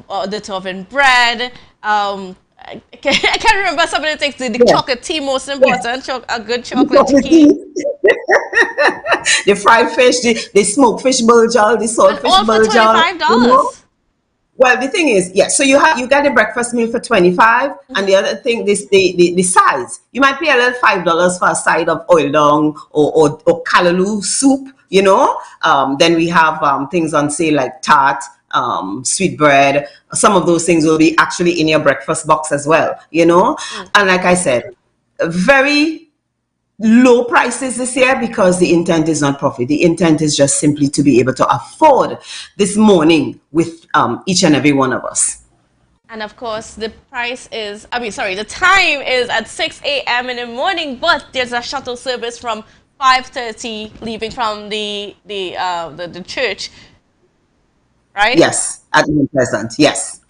the oven bread. I can't remember some of the things. The chocolate tea, most important. A good chocolate tea. The fried fish, the smoked fish burjal, the salt fish burjal. $25. Well, the thing is, so you get the breakfast meal for $25, and the other thing, the sides. You might pay a little $5 for a side of oil dong or callaloo soup. Then we have things on sale like tart, sweet bread. Some of those things will be actually in your breakfast box as well. And like I said, very low prices this year, because the intent is not profit. The intent is just simply to be able to afford this morning with each and every one of us. And of course, the the time is at 6 a.m. in the morning, but there's a shuttle service from 5:30 leaving from the church, right? Yes, at the present. Yes.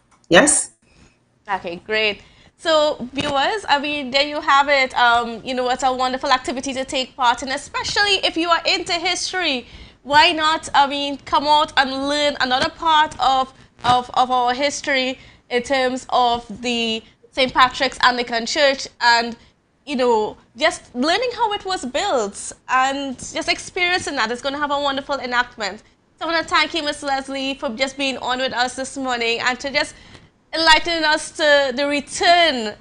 Okay, great. So viewers, there you have it. It's a wonderful activity to take part in, especially if you are into history. Why not, come out and learn another part of our history in terms of the St. Patrick's Anglican Church, and, just learning how it was built and just experiencing that. It's going to have a wonderful enactment. So I want to thank you, Ms. Leslie, for just being on with us this morning and to just enlightening us to the return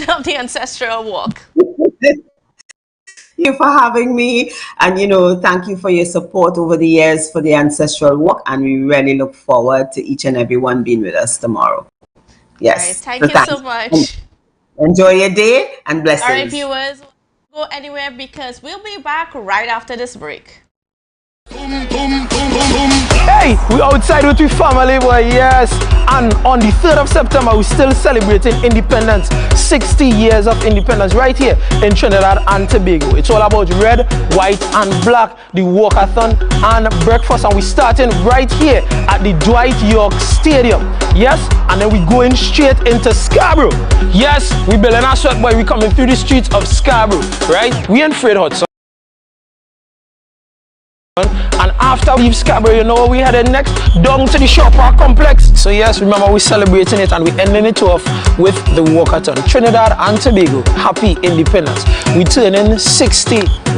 of the ancestral walk. Thank you for having me, and thank you for your support over the years for the ancestral walk, and we really look forward to each and every one being with us tomorrow. Yes. All right, thank you so much. Enjoy your day and blessings. All right, viewers, don't go anywhere because we'll be back right after this break. Hey, we outside with we family, boy, yes. And on the 3rd of September, we're still celebrating independence. 60 years of independence right here in Trinidad and Tobago. It's all about red, white, and black. The walkathon and breakfast. And we're starting right here at the Dwight York Stadium. Yes, and then we're going straight into Scarborough. Yes, we're building our sweat, boy. We're coming through the streets of Scarborough, right? We ain't afraid hot. And after we leave Scarborough, you know where we headed next? Down to the shopper complex. So yes, remember we're celebrating it and we're ending it off with the walkathon. Trinidad and Tobago, happy independence. We turning 60.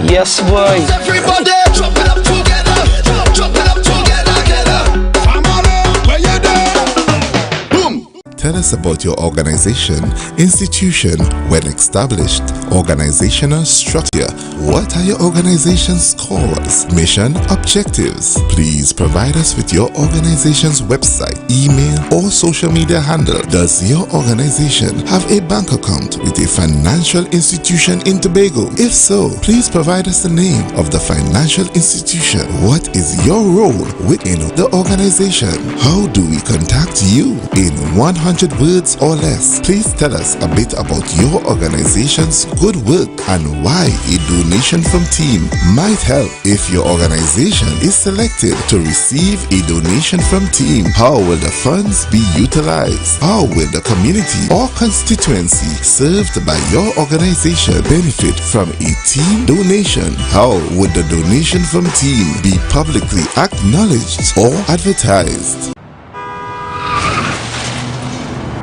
Yes, boys. Everybody jump it up together. Jump it up together. Family, where you there? Boom. Tell us about your organization, institution, when established, organizational structure. What are your organization's cause, mission, objectives? Please provide us with your organization's website, email, or social media handle. Does your organization have a bank account with a financial institution in Tobago? If so, please provide us the name of the financial institution. What is your role within the organization? How do we contact you? In 100 words or less, please tell us a bit about your organization's good work and why a donation from team might help. If your organization is selected to receive a donation from team, how will the funds be utilized? How will the community or constituency served by your organization benefit from a team donation? How would the donation from team be publicly acknowledged or advertised?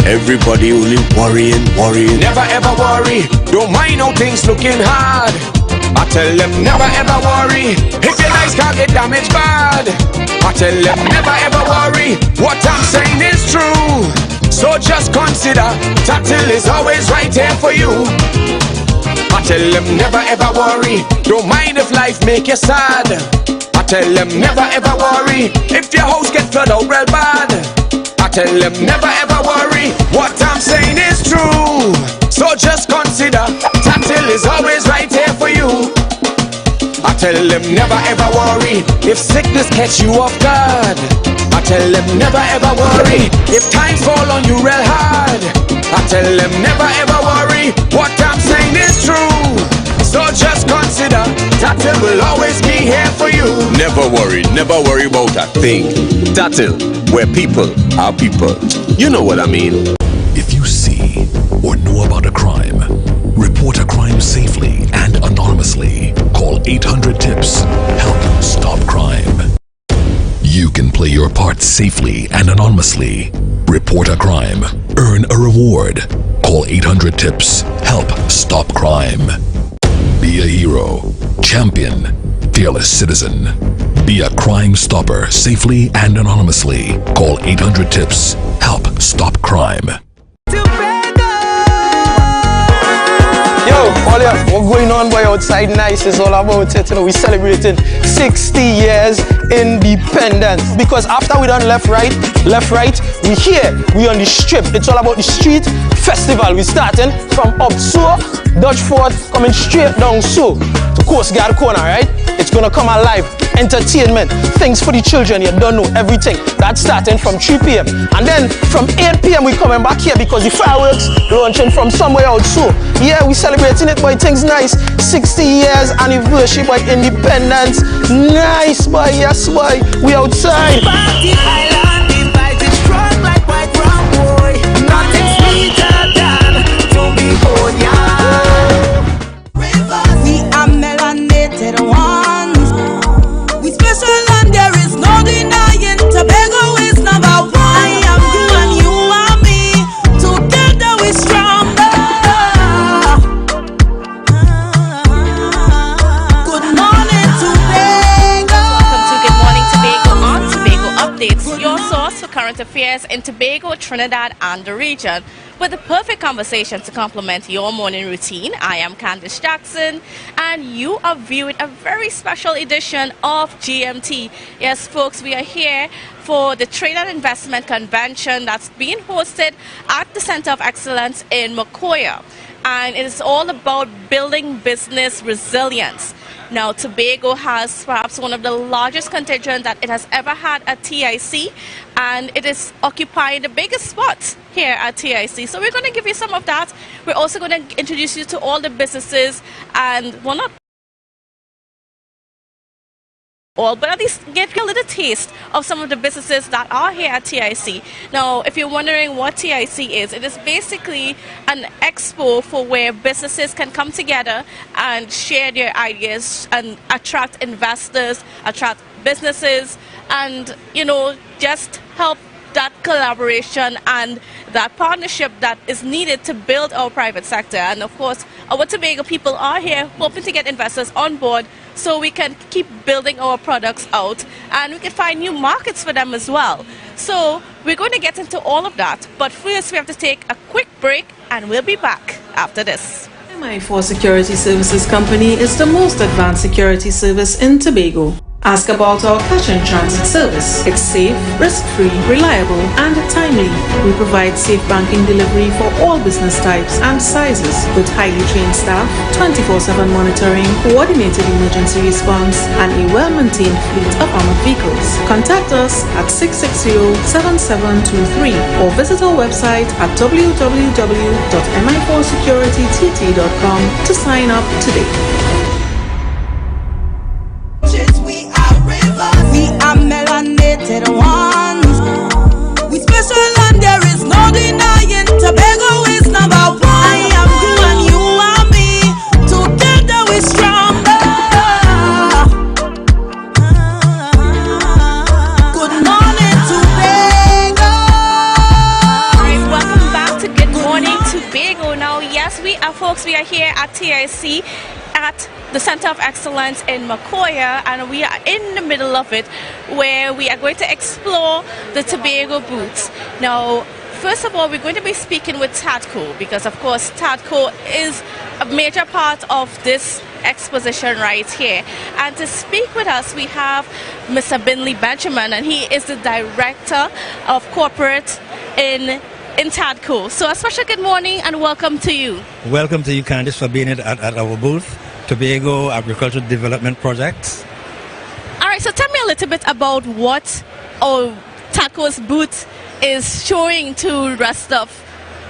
Everybody only worrying. Never ever worry. Don't mind how things looking hard. I tell them never ever worry. If your nice car get damaged bad, I tell them never ever worry. What I'm saying is true. So just consider Tatil is always right here for you. I tell them never ever worry. Don't mind if life make you sad. I tell them never ever worry. If your house get flooded out real bad, I tell them never ever worry. What I'm saying is true. So just consider Tatil is always right here for you. I tell them never ever worry. If sickness catch you off guard, I tell them never ever worry. If times fall on you real hard, I tell them never ever worry. What I'm saying is true. So just consider Tatil will always be here for you. Never worry about a thing. Tatil, where people are people. You know what I mean. If you see or know about a crime, report a crime safely and anonymously. Call 800-TIPS. Help stop crime. You can play your part safely and anonymously. Report a crime. Earn a reward. Call 800-TIPS. Help stop crime. Be a hero, champion, fearless citizen. Be a crime stopper safely and anonymously. Call 800-TIPS. Help stop crime. Yo, Olia, what's going on, boy? Outside nice is all about it. You know, we're celebrating 60 years independence. Because after we done left, right, we here, we on the strip. It's all about the street festival. We starting from up so, Dutch Fort, coming straight down so to Coast Guard Corner, right? It's gonna come alive. Entertainment, things for the children, you don't know everything. That's starting from 3 p.m. And then from 8 p.m. we coming back here because the fireworks launching from somewhere out so. Yeah, we celebrating it, boy, things nice. 60 years anniversary, boy, independence. Nice, boy, yes, boy, we outside. Party island, the vibe is strong like white rum, boy. Nothing sweeter than to behold ya. We are melanated ones. We special and there is no denying. Tobago is number one. I am you and you are me. Together we stronger. Good morning, Tobago. Welcome to Good Morning Tobago on Tobago Updates, your source for current affairs in Tobago, Trinidad, and the region, with the perfect conversation to complement your morning routine. I am Candice Jackson, and you are viewing a very special edition of GMT. Yes, folks, we are here for the Trade and Investment Convention that's being hosted at the Center of Excellence in Macoya. And it is all about building business resilience. Now, Tobago has perhaps one of the largest contingent that it has ever had at TIC, and it is occupying the biggest spot here at TIC. So we're going to give you some of that. We're also going to introduce you to all the businesses, and well, not all, but at least get you a little taste of some of the businesses that are here at TIC. Now, if you're wondering what TIC is, it is basically an expo for where businesses can come together and share their ideas and attract investors, attract businesses, and, you know, just help that collaboration and that partnership that is needed to build our private sector. And of course, our Tobago people are here hoping to get investors on board so we can keep building our products out and we can find new markets for them as well. So we're going to get into all of that, but first we have to take a quick break and we'll be back after this. MI4 Security Services Company is the most advanced security service in Tobago. Ask about our cash and transit service. It's safe, risk-free, reliable, and timely. We provide safe banking delivery for all business types and sizes with highly trained staff, 24/7 monitoring, coordinated emergency response, and a well-maintained fleet of armored vehicles. Contact us at 660-7723 or visit our website at www.mi4securitytt.com to sign up today. We are melanated ones. We special and there is no denying. Tobago is number one. I am you and you are me. Together we're stronger. Good morning, Tobago. Alright, welcome back to Good Morning Tobago. Now, yes, we are here at TIC at the Center of Excellence in Makoya, and we are in the middle of it where we are going to explore the Tobago booths. Now, first of all, we're going to be speaking with TADCO because, of course, TADCO is a major part of this exposition right here. And to speak with us, we have Mr. Binley Benjamin, and he is the Director of Corporate in TADCO. So a special good morning and welcome to you. Welcome to you, Candice, for being at our booth, Tobago Agricultural Development Projects. All right, so tell me a little bit about what TADCO's booth is showing to the rest of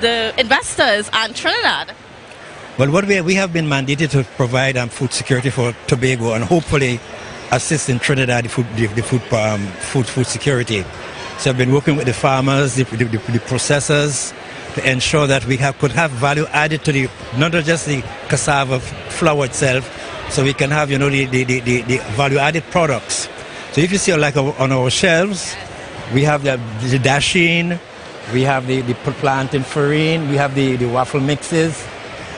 the investors and Trinidad. Well, what we have been mandated to provide food security for Tobago and hopefully assist in Trinidad the food security. So I've been working with the farmers, the processors, to ensure that we could have value added to not just the cassava flour itself, so we can have the value added products. So if you see like on our shelves, we have the dasheen, we have the plantain farine, we have the waffle mixes,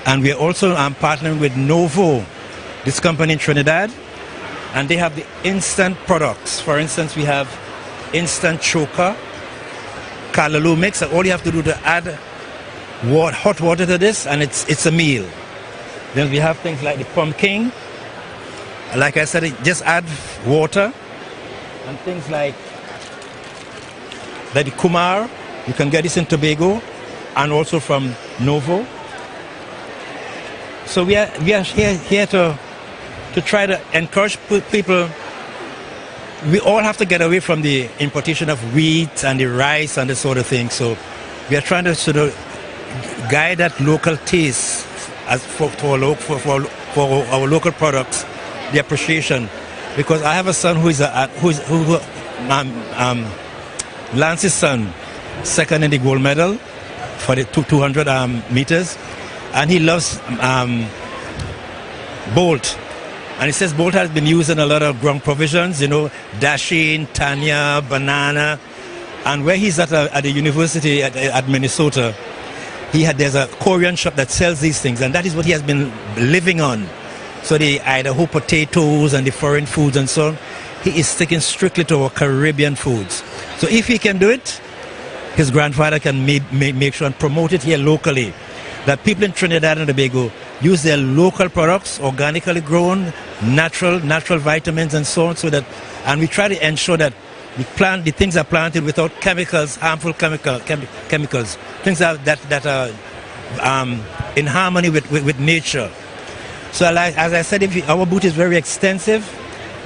and we are also partnering with Novo, this company in Trinidad, and they have the instant products. For instance, we have instant choker, callaloo mix, and all you have to do to add hot water to this, and it's a meal. Then we have things like the pumpkin. Like I said, just add water, and things like the kumar. You can get this in Tobago, and also from Novo. So we are here to try to encourage people. We all have to get away from the importation of wheat and the rice and this sort of thing. So we are trying to sort of guide that local taste for our local products, the appreciation. Because I have a son who Lance's son, second in the gold medal for the 200 meters, and he loves Bolt. And he says Bolt has been used in a lot of ground provisions, dasheen, tanya, banana. And where he's at the university at Minnesota, there's a Korean shop that sells these things, and that is what he has been living on. So the Idaho potatoes and the foreign foods and so on, he is sticking strictly to our Caribbean foods. So if he can do it, his grandfather can make sure and promote it here locally, that people in Trinidad and Tobago use their local products, organically grown, natural vitamins and so on, and we try to ensure that the things are planted without chemicals, harmful chemicals, things that are in harmony with nature. So as I said, our booth is very extensive,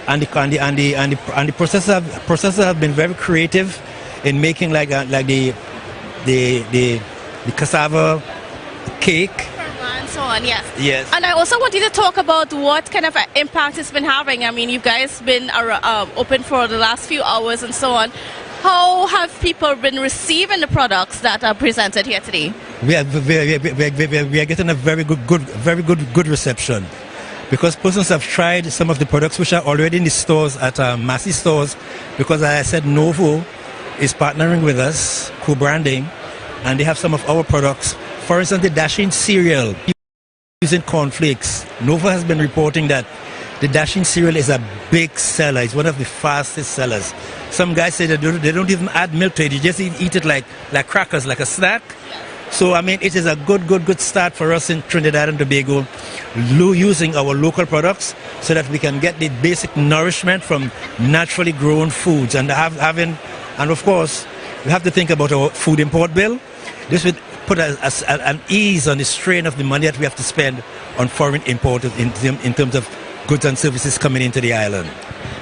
and the processors have been very creative in making like the cassava cake. And so on, yes. Yes. And I also want you to talk about what kind of impact it's been having. I mean, you guys been open for the last few hours and so on. How have people been receiving the products that are presented here today? We are getting a very good reception, because persons have tried some of the products which are already in the stores at Massey stores. Because as I said, Novo is partnering with us, co-branding, and they have some of our products. For instance, the Dashing cereal using cornflakes. Novo has been reporting that the Dashing cereal is a big seller. It's one of the fastest sellers. Some guys say that they don't even add milk to it. You just eat it like crackers, like a snack. So, I mean, it is a good start for us in Trinidad and Tobago, using our local products so that we can get the basic nourishment from naturally grown foods. And and of course, we have to think about our food import bill. This would put an ease on the strain of the money that we have to spend on foreign import in terms of goods and services coming into the island.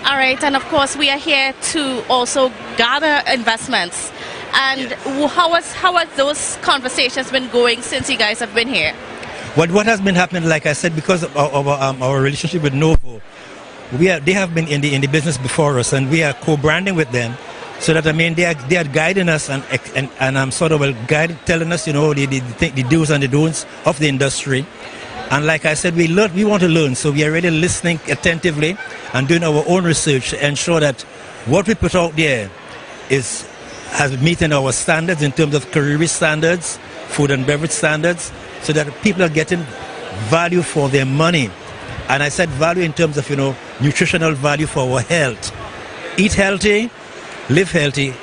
All right, and of course we are here to also gather investments. And how has those conversations been going since you guys have been here? What has been happening, like I said, because of our relationship with Novo, they have been in the business before us, and we are co-branding with them. So that, I mean, they are guiding us and sort of telling us, the do's and the don'ts of the industry. And like I said, we want to learn, so we are really listening attentively and doing our own research to ensure that what we put out there has meeting our standards in terms of career standards, food and beverage standards, so that people are getting value for their money. And I said value in terms of, nutritional value for our health. Eat healthy, live healthy,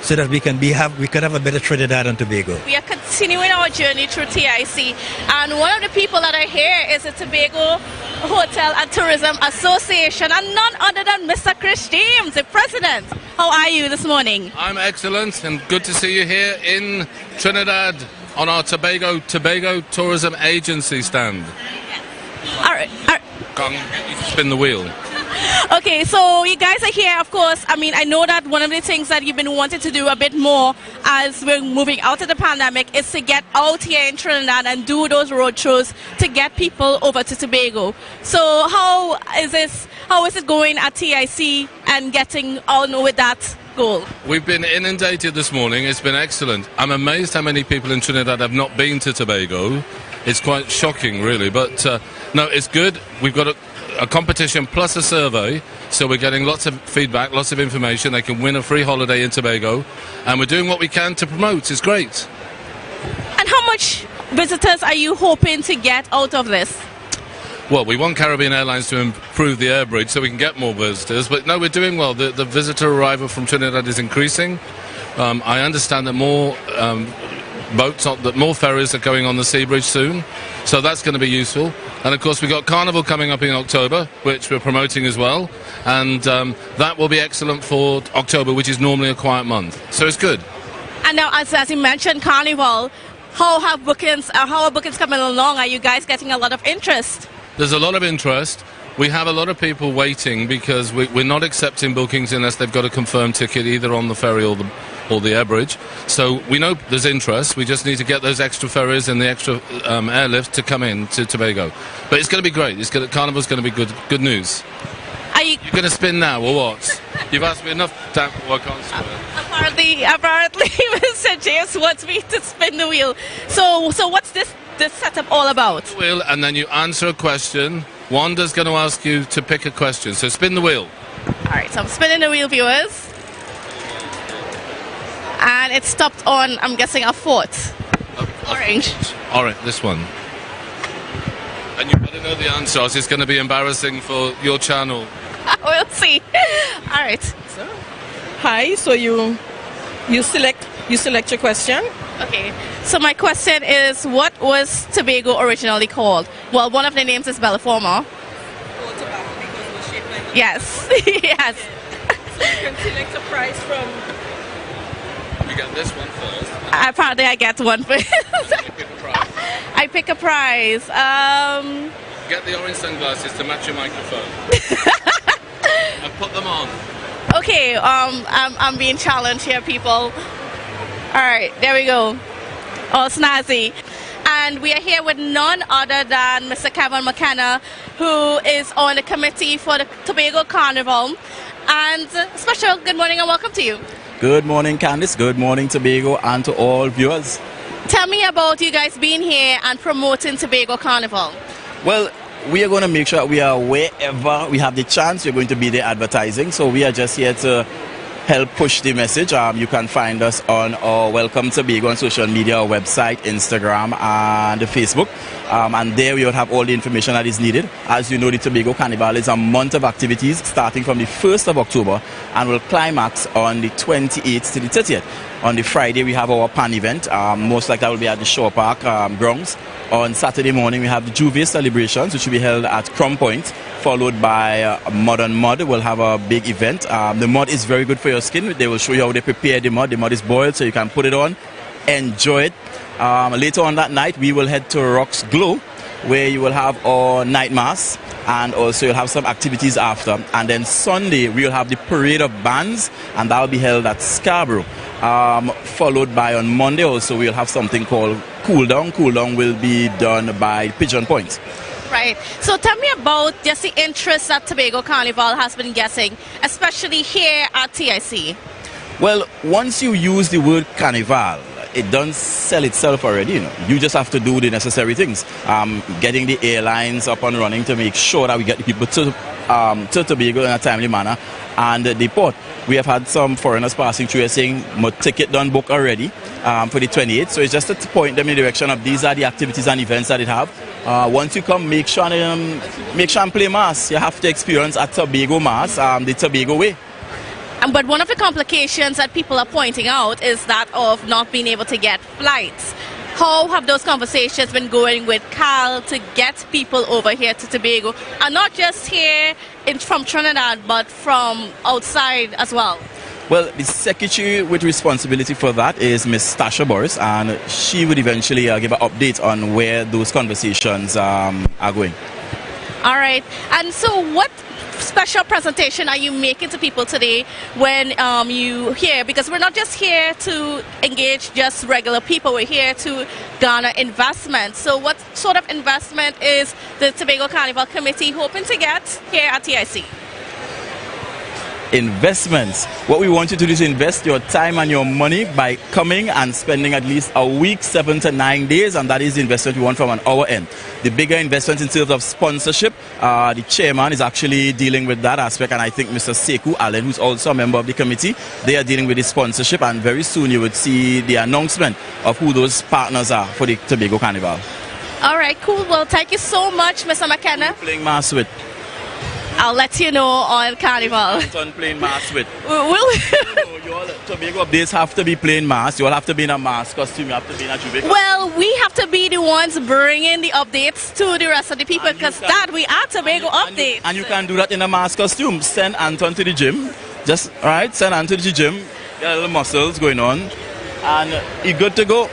so that we can have a better Trinidad and Tobago. We are continuing our journey through TIC, and one of the people that are here is the Tobago Hotel and Tourism Association, and none other than Mr. Chris James, the president. How are you this morning? I'm excellent, and good to see you here in Trinidad on our Tobago Tourism Agency stand. All right. Gong, spin the wheel. Okay, so you guys are here, of course. I mean, I know that one of the things that you've been wanting to do a bit more as we're moving out of the pandemic is to get out here in Trinidad and do those road shows to get people over to Tobago. So how is it going at TIC and getting on with that goal? We've been inundated this morning. It's been excellent. I'm amazed how many people in Trinidad have not been to Tobago. It's quite shocking, really. But no, it's good. We've got a competition plus a survey, so we're getting lots of feedback, lots of information. They can win a free holiday in Tobago, and we're doing what we can to promote. It's great. And how much visitors are you hoping to get out of this? Well, we want Caribbean Airlines to improve the air bridge so we can get more visitors, but no, we're doing well. The visitor arrival from Trinidad is increasing. I understand that more more ferries are going on the sea bridge soon, so that's going to be useful. And of course we've got Carnival coming up in October, which we're promoting as well, and that will be excellent for October, which is normally a quiet month, so it's good. And now, as you mentioned, Carnival, how are bookings coming along? Are you guys getting a lot of interest? There's a lot of interest. We have a lot of people waiting because we're not accepting bookings unless they've got a confirmed ticket either on the ferry or the air bridge. So we know there's interest. We just need to get those extra ferries and the extra airlift to come in to Tobago. But it's going to be great. Carnival's going to be good news. You're going to spin now or what? You've asked me enough time. I can't spin. Apparently, Mr. James wants me to spin the wheel. So what's this setup all about? Wheel, and then you answer a question. Wanda's going to ask you to pick a question. So spin the wheel. All right, so I'm spinning the wheel, viewers. And it stopped on, I'm guessing, a fourth. Orange. All right, this one. And you better know the answer, else it's going to be embarrassing for your channel. We'll see. All right. Hi, so you select your question. Okay, so my question is, what was Tobago originally called? Well, one of the names is Belleforma. Oh, Tobago, because it was shaped like yes. Yes. So you can select a prize from... You get this one first. Apparently I get one first. Pick a prize. I pick a prize. get the orange sunglasses to match your microphone. And put them on. Okay, I'm being challenged here, people. All right, there we go. Oh, snazzy. And we are here with none other than Mr. Kevin McKenna, who is on the committee for the Tobago Carnival. And special good morning and welcome to you. Good morning, Candice. Good morning, Tobago, and to all viewers. Tell me about you guys being here and promoting Tobago Carnival. Well, we are going to make sure we are wherever we have the chance. We're going to be there advertising. So we are just here to help push the message. You can find us on our Welcome Tobago on social media, our website, Instagram, and Facebook. And there we will have all the information that is needed. As you know, the Tobago Carnival is a month of activities starting from the 1st of October and will climax on the 28th to the 30th. On the Friday, we have our pan event. Most likely that will be at the Shore Park grounds. On Saturday morning, we have the Juve celebrations, which will be held at Crum Point, followed by Mud on Mud. We'll have a big event. The mud is very good for your skin. They will show you how they prepare the mud. The mud is boiled, so you can put it on, enjoy it. Later on that night, we will head to Rocks Glow, where you will have our night mass, and also you'll have some activities after. And then Sunday, we'll have the parade of bands, and that will be held at Scarborough. Followed by on Monday also, we'll have something called Cool Down. Cool Down will be done by Pigeon Point. Right. So tell me about just the interest that Tobago Carnival has been getting, especially here at TIC. Well, once you use the word carnival, it doesn't sell itself already, you know. You just have to do the necessary things. Getting the airlines up and running to make sure that we get the people to Tobago in a timely manner. And the port, we have had some foreigners passing through here saying, my ticket done book already for the 28th. So it's just to point them in the direction of these are the activities and events that it have. Once you come, make sure and play mass. You have to experience a Tobago mass, the Tobago way. But one of the complications that people are pointing out is that of not being able to get flights. How have those conversations been going with Cal to get people over here to Tobago, and not just here from Trinidad, but from outside as well? Well, the secretary with responsibility for that is Miss Tasha Boris, and she would eventually give an update on where those conversations are going. All right. And so what special presentation are you making to people today when you here? Because we're not just here to engage just regular people, we're here to garner investment. So what sort of investment is the Tobago Carnival Committee hoping to get here at TIC? Investments. What we want you to do is invest your time and your money by coming and spending at least a week, 7 to 9 days, and that is the investment we want from on our end. The bigger investment in terms of sponsorship, the chairman is actually dealing with that aspect, and I think Mr. Sekou Allen, who's also a member of the committee, they are dealing with the sponsorship, and very soon you would see the announcement of who those partners are for the Tobago Carnival. All right, cool. Well, thank you so much, Mr. McKenna. Playing mass with. I'll let you know on Carnival. Anton playing mass with. Will you all Tobago updates have to be playing mass. You all have to be in a mask costume. You have to be in a Juve costume. Well, we have to be the ones bringing the updates to the rest of the people, because that we are Tobago updates. And you can do that in a mask costume. Send Anton to the gym. Just, all right, send Anton to the gym. Get a little muscles going on. And you're good to go.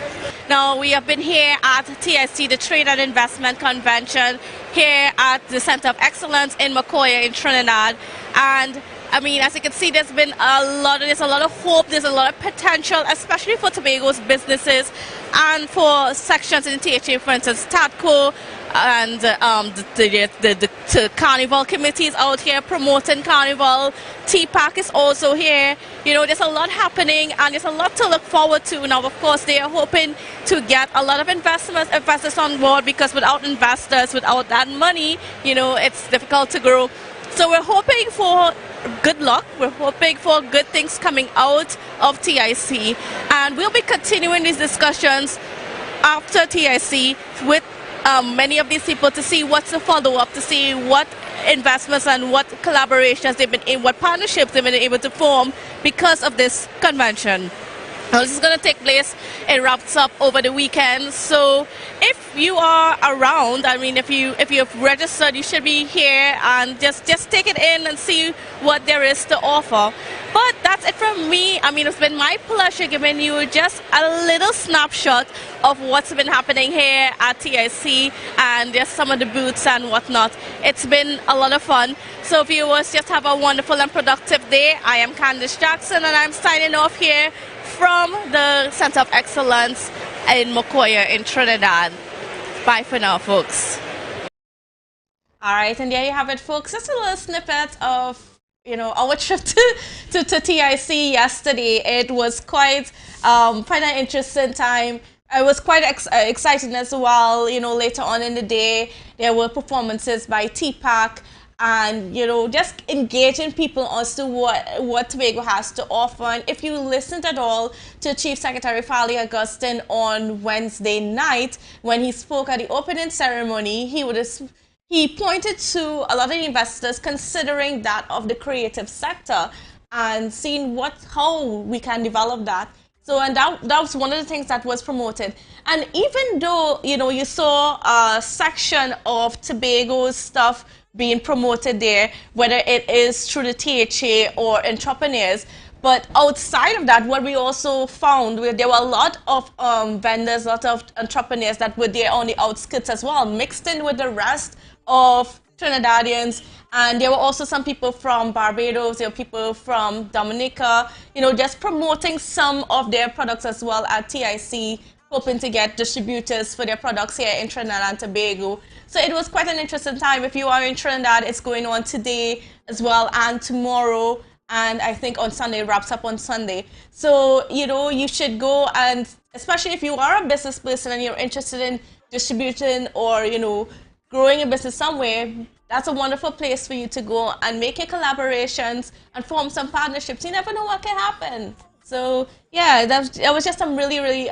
Now, we have been here at TSC, the Trade and Investment Convention, here at the Center of Excellence in Macoya in Trinidad. And I mean, as you can see, there's a lot of hope, there's a lot of potential, especially for Tobago's businesses and for sections in THA, for instance, TATCO, and the Carnival committees out here promoting Carnival. TPAC is also here. You know, there's a lot happening and there's a lot to look forward to. Now, of course, they are hoping to get a lot of investors on board, because without investors, without that money, you know, it's difficult to grow. So we're hoping for good luck. We're hoping for good things coming out of TIC. And we'll be continuing these discussions after TIC with many of these people to see what's the follow-up, to see what investments and what collaborations they've been in, what partnerships they've been able to form because of this convention. This is going to take place. It wraps up over the weekend. So if you are around, I mean, if you've registered, you should be here and just take it in and see what there is to offer. But that's it from me. I mean, it's been my pleasure giving you just a little snapshot of what's been happening here at TIC and just some of the booths and whatnot. It's been a lot of fun. So viewers, just have a wonderful and productive day. I am Candice Jackson and I'm signing off here from the Center of Excellence in Mokoya in Trinidad. Bye for now, folks. All right, and there you have it, folks. Just a little snippet of, our trip to TIC yesterday. It was quite an interesting time. I was quite excited as well. Later on in the day, there were performances by TPAC. And just engaging people as to what Tobago has to offer. And if you listened at all to Chief Secretary Farley Augustine on Wednesday night when he spoke at the opening ceremony, he pointed to a lot of investors considering that of the creative sector and seeing how we can develop that. So, and that was one of the things that was promoted. And even though you saw a section of Tobago's stuff being promoted there, whether it is through the THA or entrepreneurs. But outside of that, what we also found, there were a lot of vendors, a lot of entrepreneurs that were there on the outskirts as well, mixed in with the rest of Trinidadians. And there were also some people from Barbados, there were people from Dominica, just promoting some of their products as well at TIC, hoping to get distributors for their products here in Trinidad and Tobago. So it was quite an interesting time. If you are in Trinidad, it's going on today as well and tomorrow. And I think on Sunday, it wraps up on Sunday. So, you should go, and especially if you are a business person and you're interested in distributing or, growing a business somewhere, that's a wonderful place for you to go and make your collaborations and form some partnerships. You never know what can happen. So yeah, that was just some really, really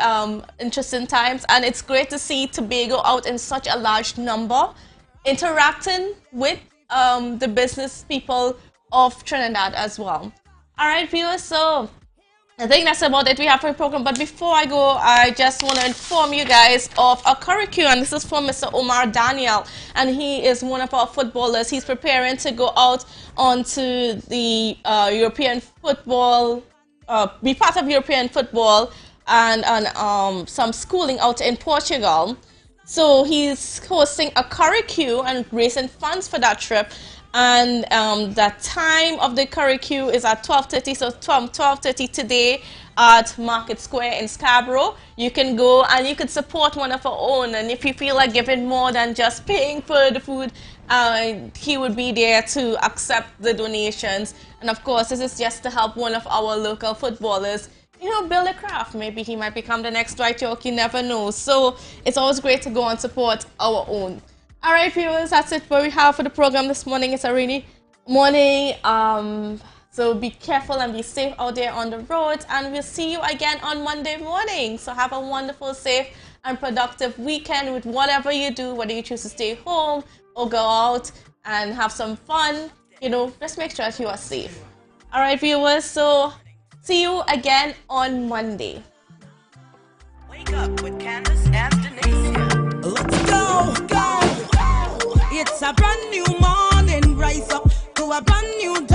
interesting times, and it's great to see Tobago out in such a large number, interacting with the business people of Trinidad as well. All right, viewers, so I think that's about it we have for the program. But before I go, I just want to inform you guys of a curriculum, and this is from Mr. Omar Daniel, and he is one of our footballers. He's preparing to go out onto the European football, be part of European football and some schooling out in Portugal. So he's hosting a curriculum and raising funds for that trip. And the time of the curriculum is at 12:30, so from 12:30 today at Market Square in Scarborough. You can go and you can support one of our own, and if you feel like giving more than just paying for the food, he would be there to accept the donations. And of course, this is just to help one of our local footballers, build a craft. Maybe he might become the next Dwight York, you never know. So it's always great to go and support our own. All right, viewers, that's it what we have for the program this morning. It's a rainy morning, so be careful and be safe out there on the roads, and we'll see you again on Monday morning. So have a wonderful, safe, and productive weekend with whatever you do, whether you choose to stay home or go out and have some fun. Just make sure that you are safe. All right, viewers, so see you again on Monday. Wake up with Candace and Denise. Let's go. It's a brand new morning, rise up to a brand new day.